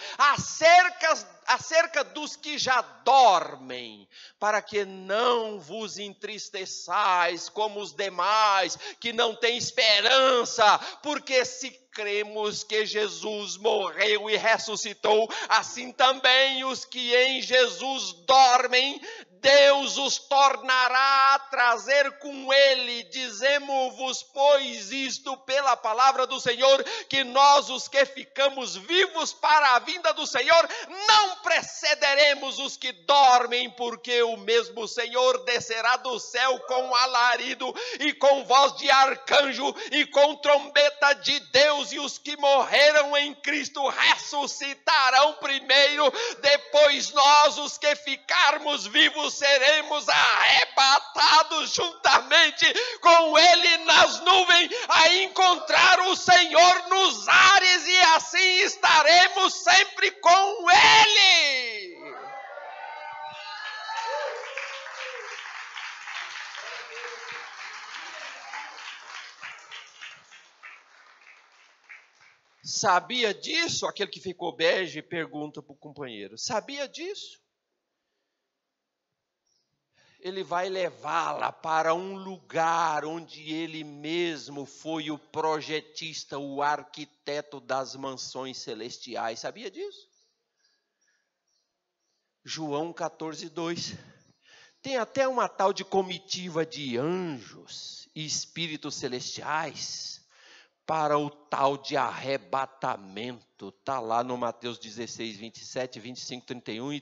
acerca dos que já dormem, para que não vos entristeçais como os demais, que não têm esperança, porque se cremos que Jesus morreu e ressuscitou, assim também os que em Jesus dormem, Deus os tornará a trazer com ele. Dizemos-vos, pois, isto pela palavra do Senhor, que nós, os que ficamos vivos para a vinda do Senhor, não precederemos os que dormem, porque o mesmo Senhor descerá do céu com alarido e com voz de arcanjo e com trombeta de Deus, e os que morreram em Cristo ressuscitarão primeiro. Depois nós, os que ficarmos vivos, seremos arrebatados juntamente com ele nas nuvens, a encontrar o Senhor nos ares, e assim estaremos sempre com ele. Sabia disso? Aquele que ficou bege pergunta para o companheiro. Sabia disso? Ele vai levá-la para um lugar onde ele mesmo foi o projetista, o arquiteto das mansões celestiais. Sabia disso? João 14:2. Tem até uma tal de comitiva de anjos e espíritos celestiais para o tal de arrebatamento. Está lá no Mateus 16, 27, 25, 31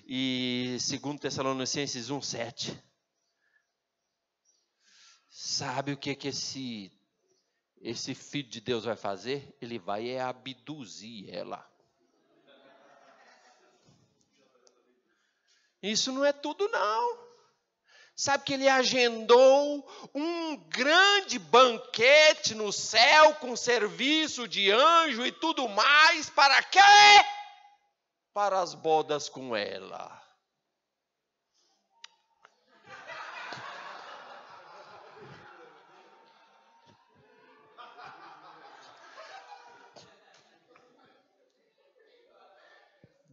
e 2 Tessalonicenses 1, 7. Sabe o que esse filho de Deus vai fazer? Ele vai abduzir ela. Isso não é tudo, não. Sabe que ele agendou um grande banquete no céu com serviço de anjo e tudo mais. Para quê? Para as bodas com ela.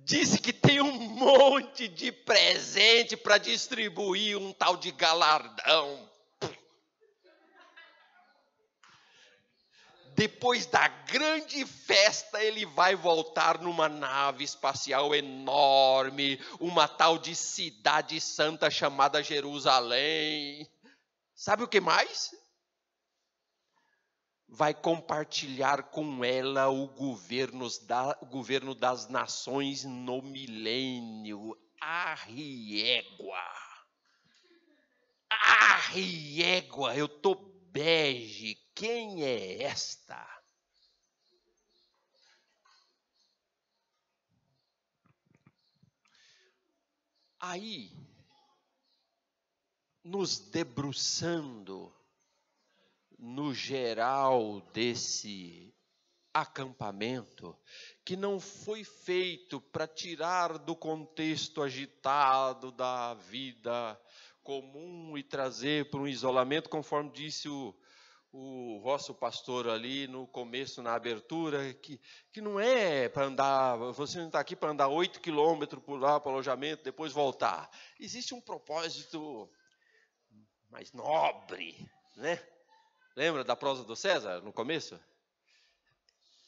Disse que tem um monte de presente para distribuir, um tal de galardão. Depois da grande festa, ele vai voltar numa nave espacial enorme, uma tal de cidade santa chamada Jerusalém. Sabe o que mais? Vai compartilhar com ela o governo das nações no milênio. Arriégua! Arriégua! Eu tô bege. Quem é esta? Aí, nos debruçando no geral desse acampamento, que não foi feito para tirar do contexto agitado da vida comum e trazer para um isolamento, conforme disse o vosso pastor ali no começo, na abertura, que não é para andar, você não está aqui para andar 8 quilômetros por lá para o alojamento, depois voltar. Existe um propósito mais nobre, né? Lembra da prosa do César, no começo?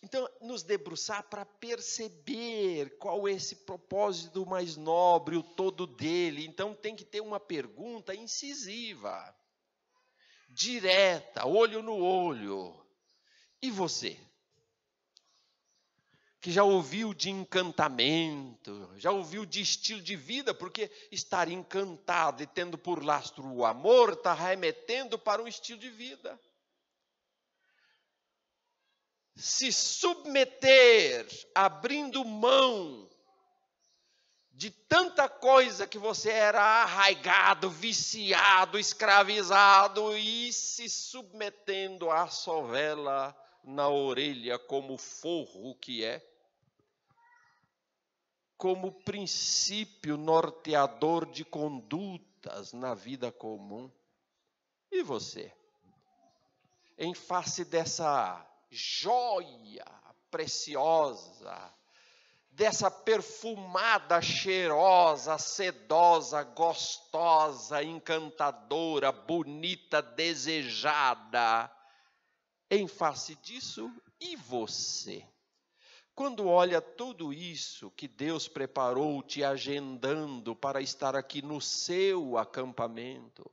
Então, nos debruçar para perceber qual é esse propósito mais nobre, o todo dele. Então, tem que ter uma pergunta incisiva, direta, olho no olho. E você? Que já ouviu de encantamento, já ouviu de estilo de vida, porque estar encantado e tendo por lastro o amor está remetendo para um estilo de vida. Se submeter, abrindo mão de tanta coisa que você era arraigado, viciado, escravizado e se submetendo à sovela na orelha como forro que é, como princípio norteador de condutas na vida comum. E você? Em face dessa joia preciosa, dessa perfumada, cheirosa, sedosa, gostosa, encantadora, bonita, desejada. Em face disso, e você? Quando olha tudo isso que Deus preparou, te agendando para estar aqui no seu acampamento,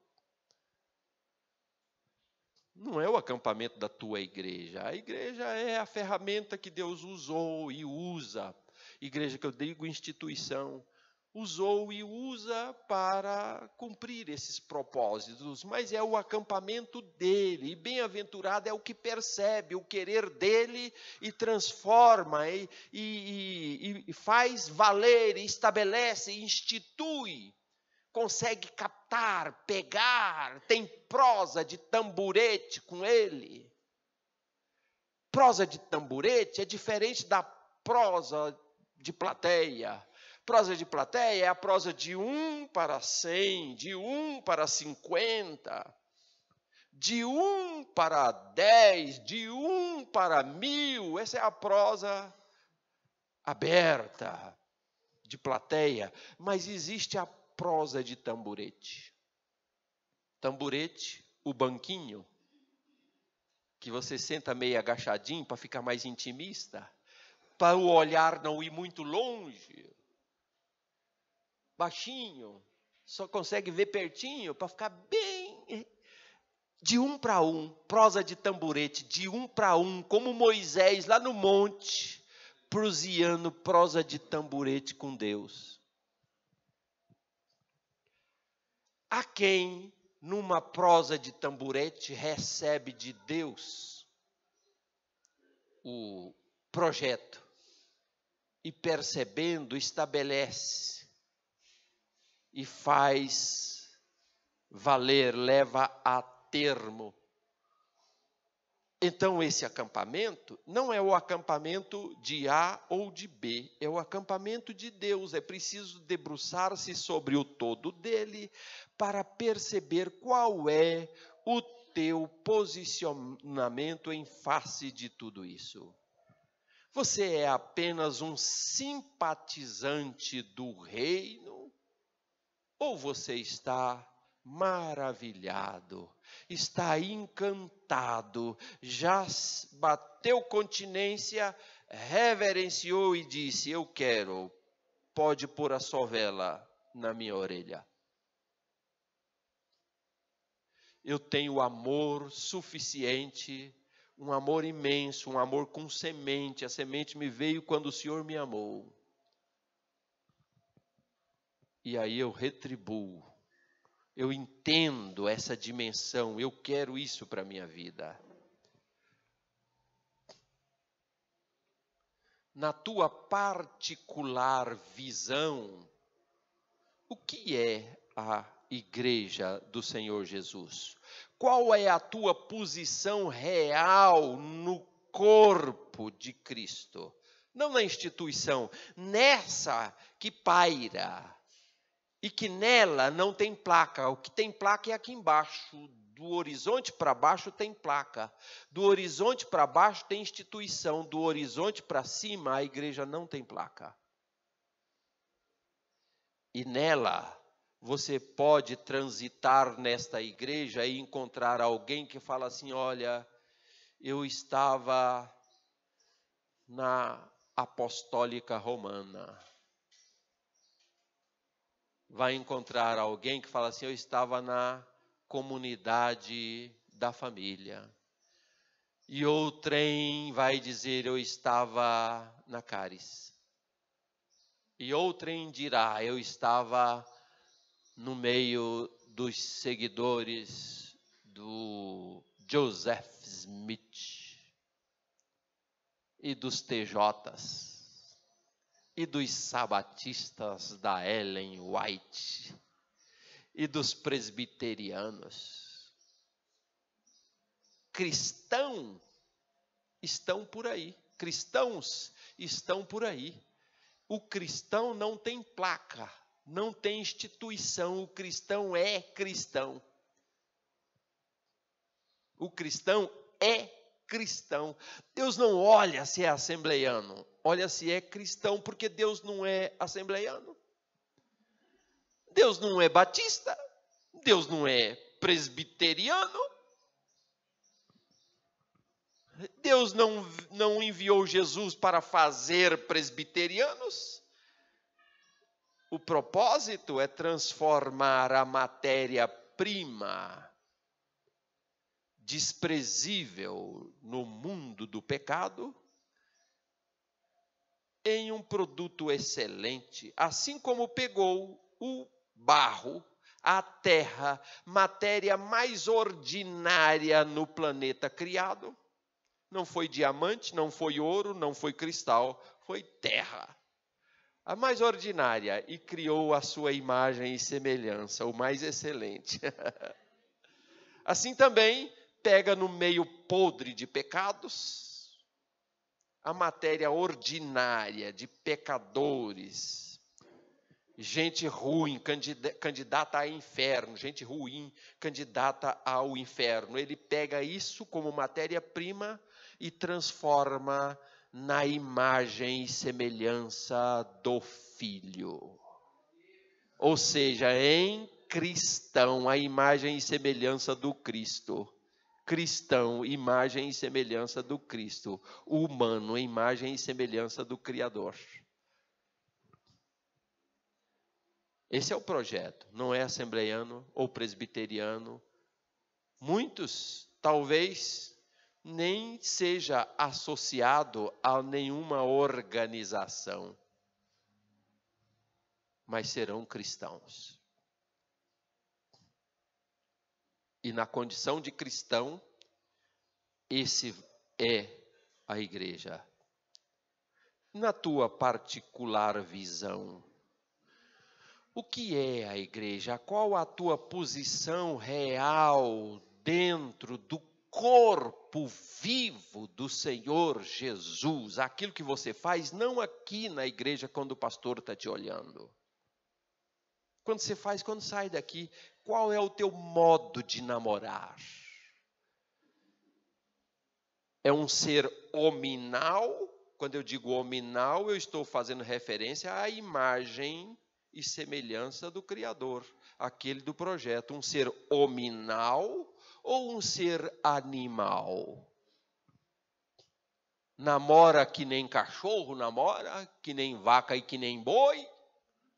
não é o acampamento da tua igreja. A igreja é a ferramenta que Deus usou e usa. Igreja que eu digo instituição. Usou e usa para cumprir esses propósitos. Mas é o acampamento dele. E bem-aventurado é o que percebe o querer dele e transforma e faz valer, estabelece, institui. Consegue captar, pegar, tem prosa de tamborete com ele. Prosa de tamborete é diferente da prosa de plateia. Prosa de plateia é a prosa de 1 para 100, de 1 para 50. de 1 para 10, de 1 para 1000. Essa é a prosa aberta, de plateia. Mas existe a prosa de tamborete. Tamborete, o banquinho, que você senta meio agachadinho para ficar mais intimista, para o olhar não ir muito longe, baixinho, só consegue ver pertinho para ficar bem. De 1 para 1, prosa de tamborete, de 1 para 1, como Moisés lá no monte, proseando prosa de tamborete com Deus. Há quem, numa prosa de tamborete, recebe de Deus o projeto e, percebendo, estabelece e faz valer, leva a termo. Então, esse acampamento não é o acampamento de A ou de B, é o acampamento de Deus. É preciso debruçar-se sobre o todo dele para perceber qual é o teu posicionamento em face de tudo isso. Você é apenas um simpatizante do reino? Ou você está maravilhado, está encantado, já bateu continência, reverenciou e disse: eu quero, pode pôr a sovela na minha orelha. Eu tenho amor suficiente, um amor imenso, um amor com semente. A semente me veio quando o Senhor me amou. E aí eu retribuo. Eu entendo essa dimensão, eu quero isso para a minha vida. Na tua particular visão, o que é a igreja do Senhor Jesus? Qual é a tua posição real no corpo de Cristo? Não na instituição, nessa que paira. E que nela não tem placa. O que tem placa é aqui embaixo. Do horizonte para baixo tem placa. Do horizonte para baixo tem instituição. Do horizonte para cima a igreja não tem placa. E nela você pode transitar nesta igreja e encontrar alguém que fala assim: olha, eu estava na Apostólica Romana. Vai encontrar alguém que fala assim: eu estava na comunidade da família. E outrem vai dizer: eu estava na Caris. E outrem dirá: eu estava no meio dos seguidores do Joseph Smith e dos TJs. E dos sabatistas da Ellen White, e dos presbiterianos. Cristãos estão por aí. Cristãos estão por aí. O cristão não tem placa, não tem instituição. O cristão é cristão. O cristão é cristão. Deus não olha se é assembleiano, olha se é cristão, porque Deus não é assembleiano. Deus não é batista, Deus não é presbiteriano. Deus não enviou Jesus para fazer presbiterianos. O propósito é transformar a matéria-prima desprezível no mundo do pecado em um produto excelente, assim como pegou o barro, a terra, matéria mais ordinária no planeta criado. Não foi diamante, não foi ouro, não foi cristal, foi terra. A mais ordinária, e criou a sua imagem e semelhança, o mais excelente. Assim também pega no meio podre de pecados, a matéria ordinária de pecadores, Gente ruim, candidata a inferno, gente ruim, candidata ao inferno. Ele pega isso como matéria-prima e transforma na imagem e semelhança do Filho. Ou seja, em cristão, a imagem e semelhança do Cristo. Cristão, imagem e semelhança do Cristo. Humano, imagem e semelhança do Criador. Esse é o projeto, não é assembleiano ou presbiteriano. Muitos, talvez, nem seja associado a nenhuma organização, mas serão cristãos. E na condição de cristão, esse é a igreja. Na tua particular visão, o que é a igreja? Qual a tua posição real dentro do corpo vivo do Senhor Jesus? Aquilo que você faz não aqui na igreja quando o pastor está te olhando. Quando você faz, quando sai daqui, qual é o teu modo de namorar? É um ser hominal? Quando eu digo hominal, eu estou fazendo referência à imagem e semelhança do Criador, aquele do projeto, um ser hominal ou um ser animal? Namora que nem cachorro namora, que nem vaca e que nem boi,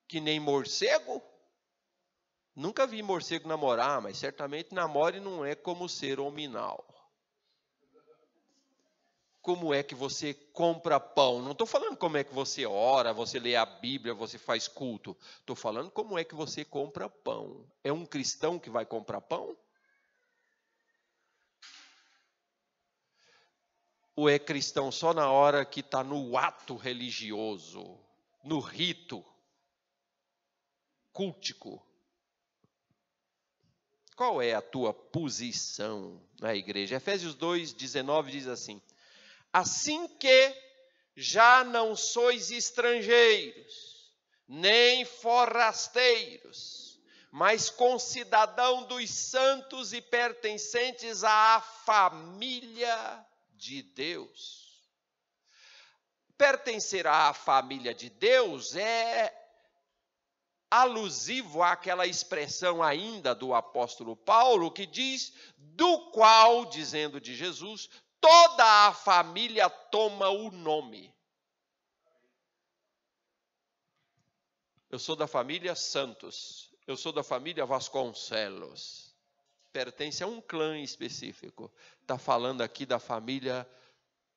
que nem morcego? Nunca vi morcego namorar, mas certamente namora e não é como ser hominal. Como é que você compra pão? Não estou falando como é que você ora, você lê a Bíblia, você faz culto. Estou falando como é que você compra pão. É um cristão que vai comprar pão? Ou é cristão só na hora que está no ato religioso, no rito cultico? Qual é a tua posição na igreja? Efésios 2:19 diz assim: assim que já não sois estrangeiros, nem forasteiros, mas concidadão dos santos e pertencentes à família de Deus. Pertencer à família de Deus é alusivo àquela expressão ainda do apóstolo Paulo, que diz, do qual, dizendo de Jesus, toda a família toma o nome. Eu sou da família Santos. Eu sou da família Vasconcelos. Pertence a um clã específico. Está falando aqui da família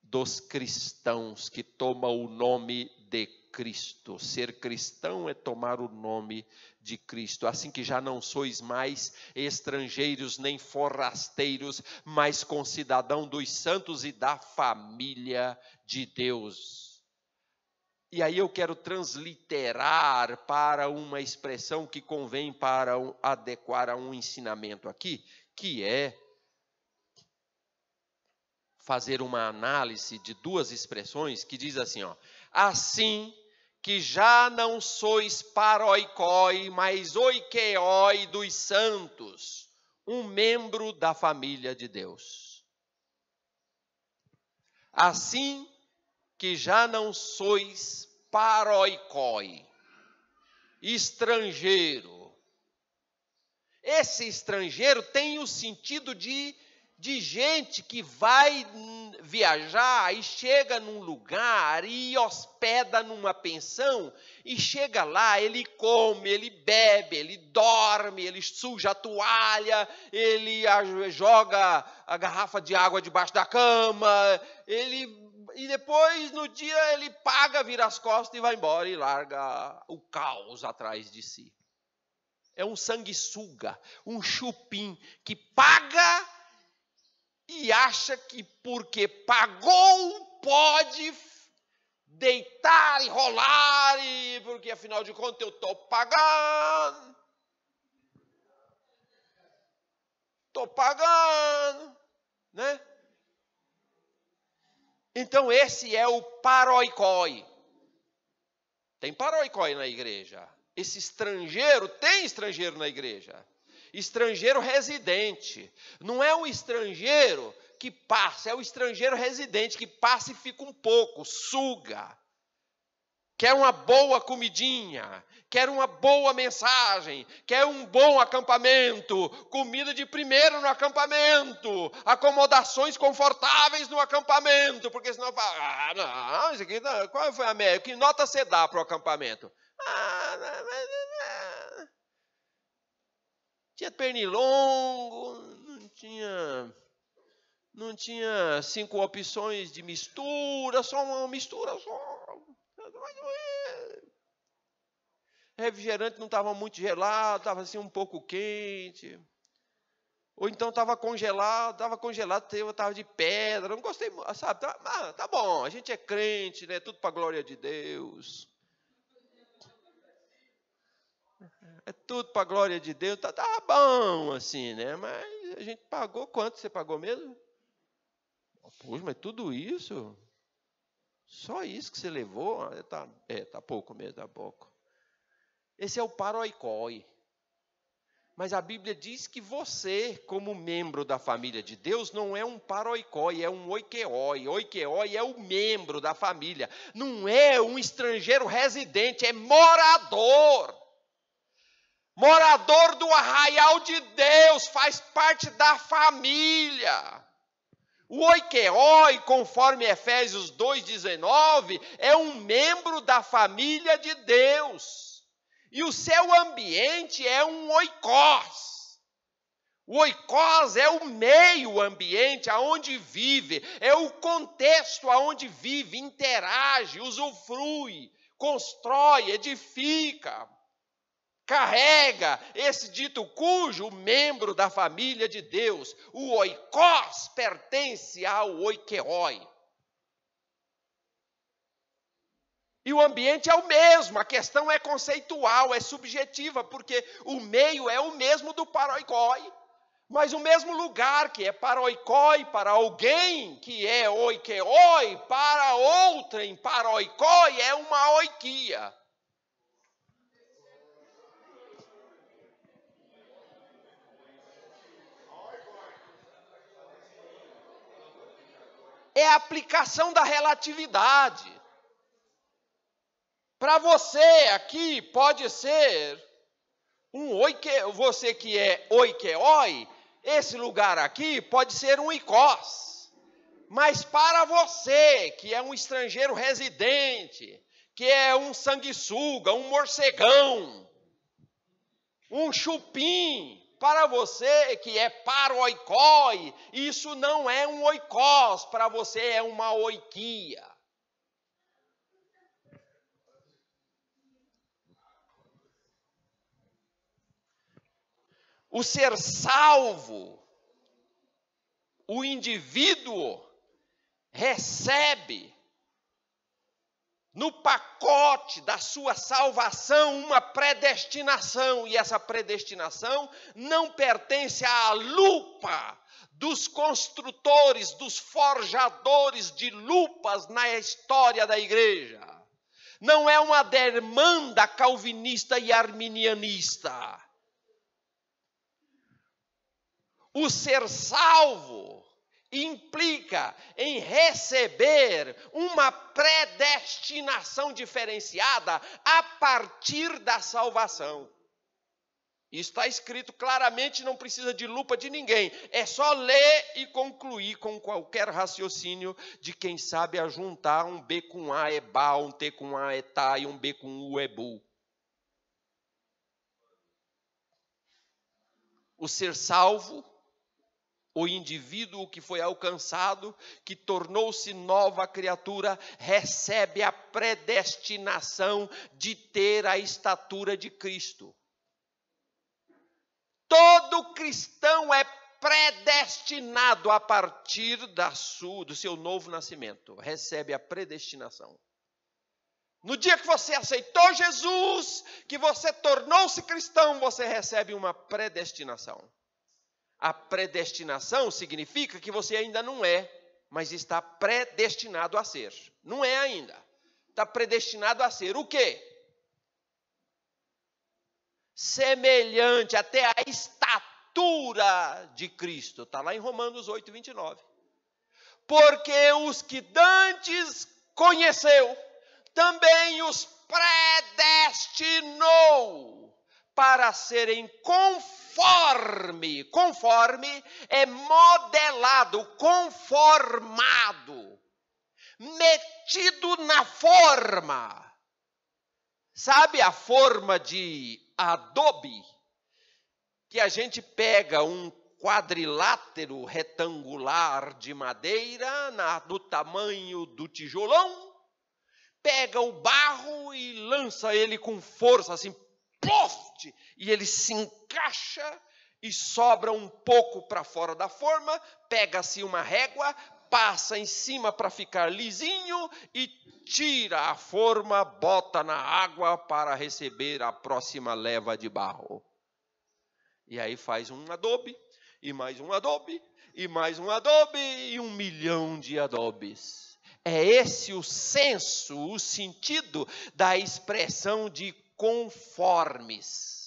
dos cristãos, que toma o nome de Cristo. Ser cristão é tomar o nome de Cristo. Assim que já não sois mais estrangeiros nem forasteiros, mas concidadão dos santos e da família de Deus. E aí eu quero transliterar para uma expressão que convém para adequar a um ensinamento aqui, que é fazer uma análise de duas expressões que diz assim, ó, assim que já não sois paroikoi, mas oikeoi dos santos, um membro da família de Deus. Assim que já não sois paroikoi, estrangeiro. Esse estrangeiro tem o sentido de gente que vai viajar e chega num lugar e hospeda numa pensão, e chega lá, ele come, ele bebe, ele dorme, ele suja a toalha, ele joga a garrafa de água debaixo da cama, e depois no dia ele paga, vira as costas e vai embora e larga o caos atrás de si. É um sanguessuga, um chupim que paga e acha que porque pagou pode deitar e rolar, e porque afinal de contas eu estou pagando. Estou pagando, né? Então esse é o paroikoi. Tem paroikoi na igreja. esse estrangeiro, tem estrangeiro na igreja. Estrangeiro residente. Não é um estrangeiro que passa, é o estrangeiro residente que passa e fica um pouco, suga. Quer uma boa comidinha, quer uma boa mensagem, quer um bom acampamento, comida de primeiro no acampamento, acomodações confortáveis no acampamento, porque senão fala, não, isso aqui, qual foi a média? Que nota você dá para o acampamento? Tinha pernilongo, não tinha 5 opções de mistura, só uma mistura só. Refrigerante não estava muito gelado, estava assim um pouco quente. Ou então estava congelado, estava de pedra. Não gostei, sabe? Tá bom, a gente é crente, né? Tudo para a glória de Deus. É tudo para a glória de Deus. Tá bom assim, né? Mas a gente pagou, quanto você pagou mesmo? Poxa, mas tudo isso? Só isso que você levou? Tá pouco mesmo, tá pouco. Esse é o paroikoi. Mas a Bíblia diz que você, como membro da família de Deus, não é um paroikoi, é um oikeoi. Oikeoi é o membro da família. Não é um estrangeiro residente, é morador. Morador do arraial de Deus, faz parte da família. O oikeoi, conforme Efésios 2,19, é um membro da família de Deus. E o seu ambiente é um oikos. O oikos é o meio ambiente aonde vive, é o contexto aonde vive, interage, usufrui, constrói, edifica, carrega esse dito cujo membro da família de Deus. O oikos pertence ao oikeoi. E o ambiente é o mesmo, a questão é conceitual, é subjetiva, porque o meio é o mesmo do paroikoi, mas o mesmo lugar que é paroikoi para alguém, que é oikeoi, para outrem, paroikoi é uma oikia. É a aplicação da relatividade. Para você aqui pode ser você que é oikeoi, esse lugar aqui pode ser um oikos. Mas para você que é um estrangeiro residente, que é um sanguessuga, um morcegão, um chupim, para você que é paroikoi, isso não é um oikos, para você é uma oikia. O ser salvo, o indivíduo recebe no pacote da sua salvação uma predestinação, e essa predestinação não pertence à lupa dos construtores, dos forjadores de lupas na história da igreja. Não é uma demanda calvinista e arminianista. O ser salvo implica em receber uma predestinação diferenciada a partir da salvação. Isso está escrito claramente, não precisa de lupa de ninguém. É só ler e concluir com qualquer raciocínio de quem sabe ajuntar um B com A é Ba, um T com A é Ta e um B com U é Bu. O ser salvo, o indivíduo que foi alcançado, que tornou-se nova criatura, recebe a predestinação de ter a estatura de Cristo. Todo cristão é predestinado a partir do seu novo nascimento. Recebe a predestinação. No dia que você aceitou Jesus, que você tornou-se cristão, você recebe uma predestinação. A predestinação significa que você ainda não é, mas está predestinado a ser. Não é ainda. Está predestinado a ser o quê? semelhante até a estatura de Cristo. Está lá em Romanos 8, 29. Porque os que dantes conheceu, também os predestinou para serem conforme é modelado, conformado, metido na forma. Sabe a forma de adobe? Que a gente pega um quadrilátero retangular de madeira do tamanho do tijolão, pega o barro e lança ele com força, assim, poft, e ele se encaixa e sobra um pouco para fora da forma, pega-se uma régua, passa em cima para ficar lisinho e tira a forma, bota na água para receber a próxima leva de barro. E aí faz um adobe, e mais um adobe, e mais um adobe, e 1 milhão de adobes. É esse o senso, o sentido da expressão de conformes.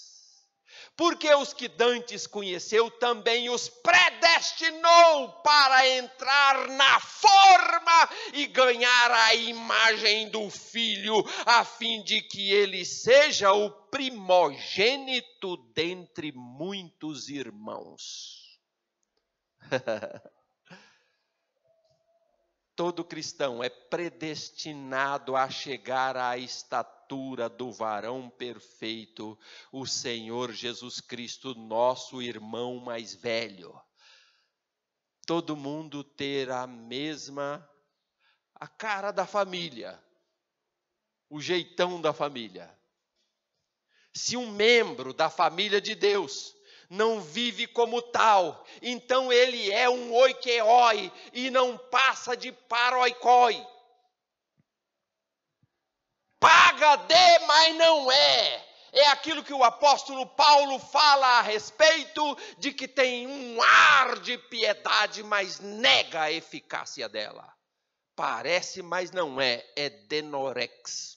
Porque os que dantes conheceu, também os predestinou para entrar na forma e ganhar a imagem do Filho, a fim de que ele seja o primogênito dentre muitos irmãos. Todo cristão é predestinado a chegar à estatura do varão perfeito, o Senhor Jesus Cristo, nosso irmão mais velho. Todo mundo ter a cara da família, o jeitão da família. Se um membro da família de Deus não vive como tal, então ele é um oikeoi e não passa de paroikoi. Paga de, mas não é. É aquilo que o apóstolo Paulo fala a respeito de que tem um ar de piedade, mas nega a eficácia dela. Parece, mas não é. É denorex.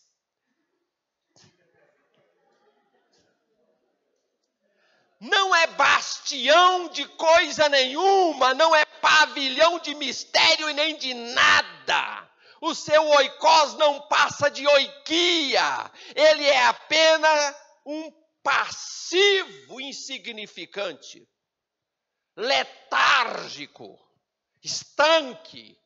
Não é bastião de coisa nenhuma, não é pavilhão de mistério e nem de nada. O seu oikos não passa de oikia. Ele é apenas um passivo insignificante, letárgico, estanque,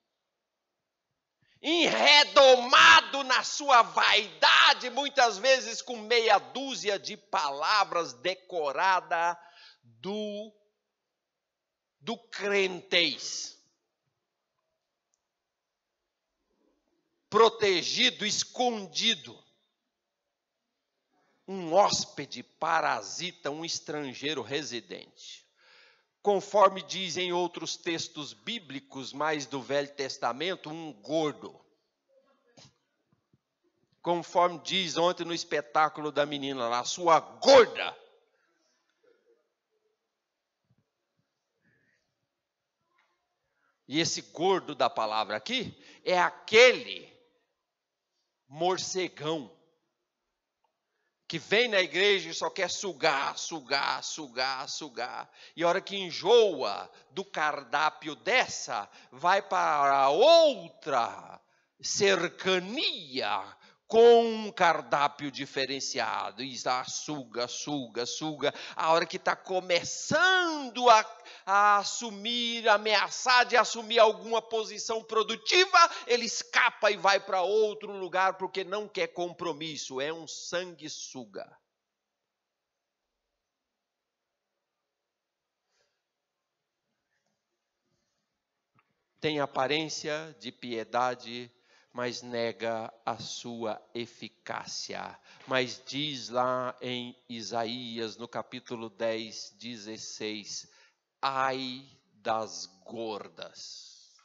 enredomado na sua vaidade, muitas vezes com meia dúzia de palavras decorada do crentez. Protegido, escondido. Um hóspede parasita, um estrangeiro residente. Conforme dizem outros textos bíblicos, mais do Velho Testamento, um gordo. Conforme diz ontem no espetáculo da menina lá, sua gorda. E esse gordo da palavra aqui é aquele morcegão que vem na igreja e só quer sugar. E a hora que enjoa do cardápio dessa, vai para outra cercania com um cardápio diferenciado. E suga. A hora que está começando a assumir, ameaçar de assumir alguma posição produtiva, ele escapa e vai para outro lugar porque não quer compromisso. É um sanguessuga. Tem aparência de piedade, mas nega a sua eficácia. Mas diz lá em Isaías, no capítulo 10, 16, ai das gordas.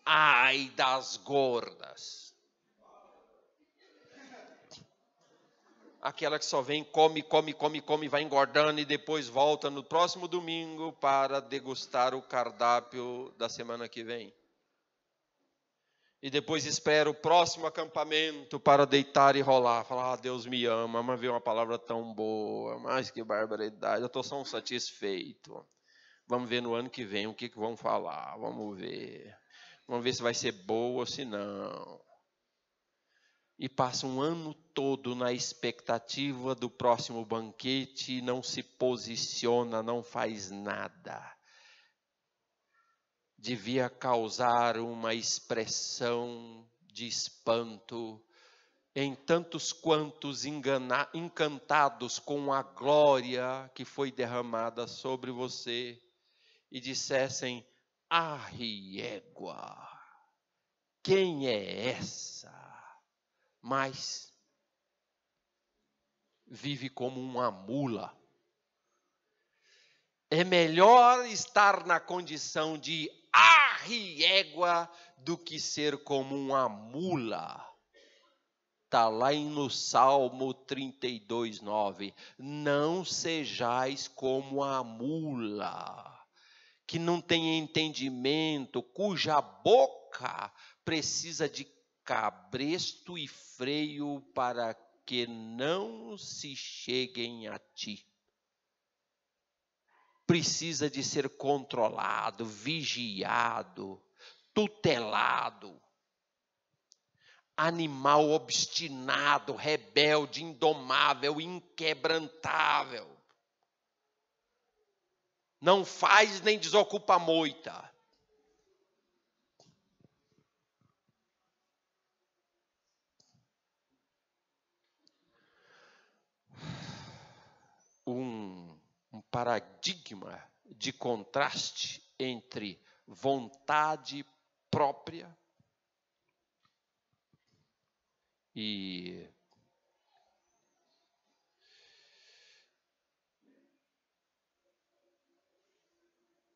Ai das gordas. Aquela que só vem, come, vai engordando e depois volta no próximo domingo para degustar o cardápio da semana que vem. E depois espera o próximo acampamento para deitar e rolar. Falar, Deus me ama, mas veio uma palavra tão boa, mas que barbaridade, eu estou tão satisfeito. Vamos ver no ano que vem o que vão falar, vamos ver. Vamos ver se vai ser boa ou se não. E passa um ano todo na expectativa do próximo banquete e não se posiciona, não faz nada. Devia causar uma expressão de espanto em tantos quantos encantados com a glória que foi derramada sobre você e dissessem, égua, quem é essa? Mas vive como uma mula. É melhor estar na condição de égua do que ser como uma mula. Está lá no Salmo 32:9. Não sejais como a mula, que não tem entendimento, cuja boca precisa de cabresto e freio para que não se cheguem a ti. Precisa de ser controlado, vigiado, tutelado. Animal obstinado, rebelde, indomável, inquebrantável. Não faz nem desocupa a moita. Um paradigma de contraste entre vontade própria e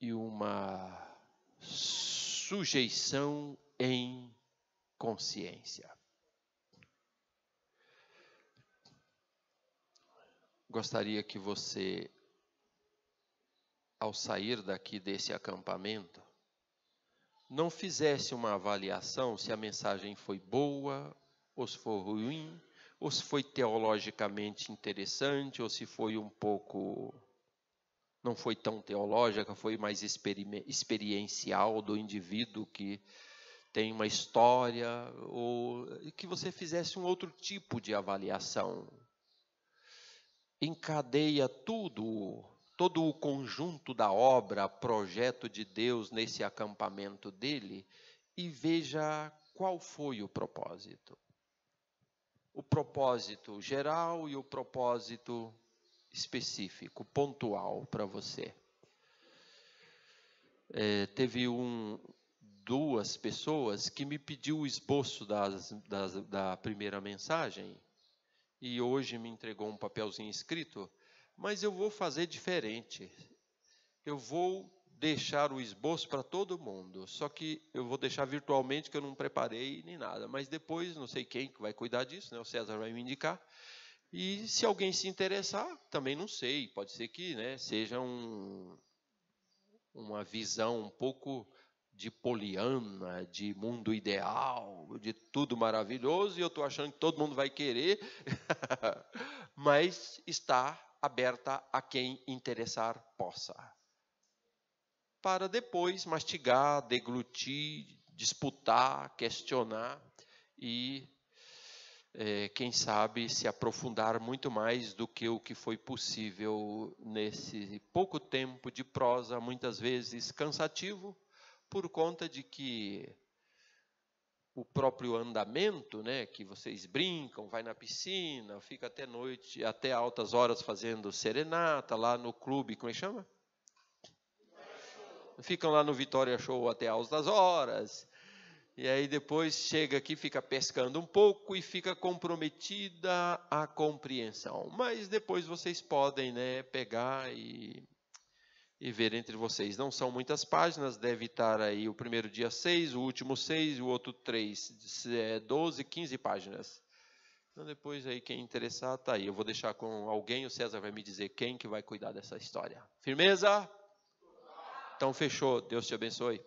uma sujeição em consciência. Gostaria que você, ao sair daqui desse acampamento, não fizesse uma avaliação se a mensagem foi boa, ou se foi ruim, ou se foi teologicamente interessante, ou se foi um pouco... não foi tão teológica, foi mais experiencial do indivíduo que tem uma história, ou que você fizesse um outro tipo de avaliação. Encadeia todo o conjunto da obra, projeto de Deus nesse acampamento dele e veja qual foi o propósito. O propósito geral e o propósito específico, pontual para você. Teve duas pessoas que me pediu o esboço da primeira mensagem e hoje me entregou um papelzinho escrito, mas eu vou fazer diferente. Eu vou deixar o esboço para todo mundo, só que eu vou deixar virtualmente, que eu não preparei nem nada, mas depois, não sei quem vai cuidar disso, né? O César vai me indicar. E se alguém se interessar, também não sei, pode ser que, né, seja uma visão um pouco de poliana, de mundo ideal, de tudo maravilhoso, e eu estou achando que todo mundo vai querer, mas está aberta a quem interessar possa. Para depois mastigar, deglutir, disputar, questionar e... quem sabe se aprofundar muito mais do que o que foi possível nesse pouco tempo de prosa, muitas vezes cansativo, por conta de que o próprio andamento, né, que vocês brincam, vai na piscina, fica até noite, até altas horas fazendo serenata lá no clube, como é que chama? Ficam lá no Vitória Show até altas horas. E aí depois chega aqui, fica pescando um pouco e fica comprometida a compreensão. Mas depois vocês podem, né, pegar e ver entre vocês. Não são muitas páginas, deve estar aí o primeiro dia 6, o último 6, o outro 3, 12, 15 páginas. Então depois aí quem interessar está aí. Eu vou deixar com alguém, o César vai me dizer quem que vai cuidar dessa história. Firmeza? Então fechou, Deus te abençoe.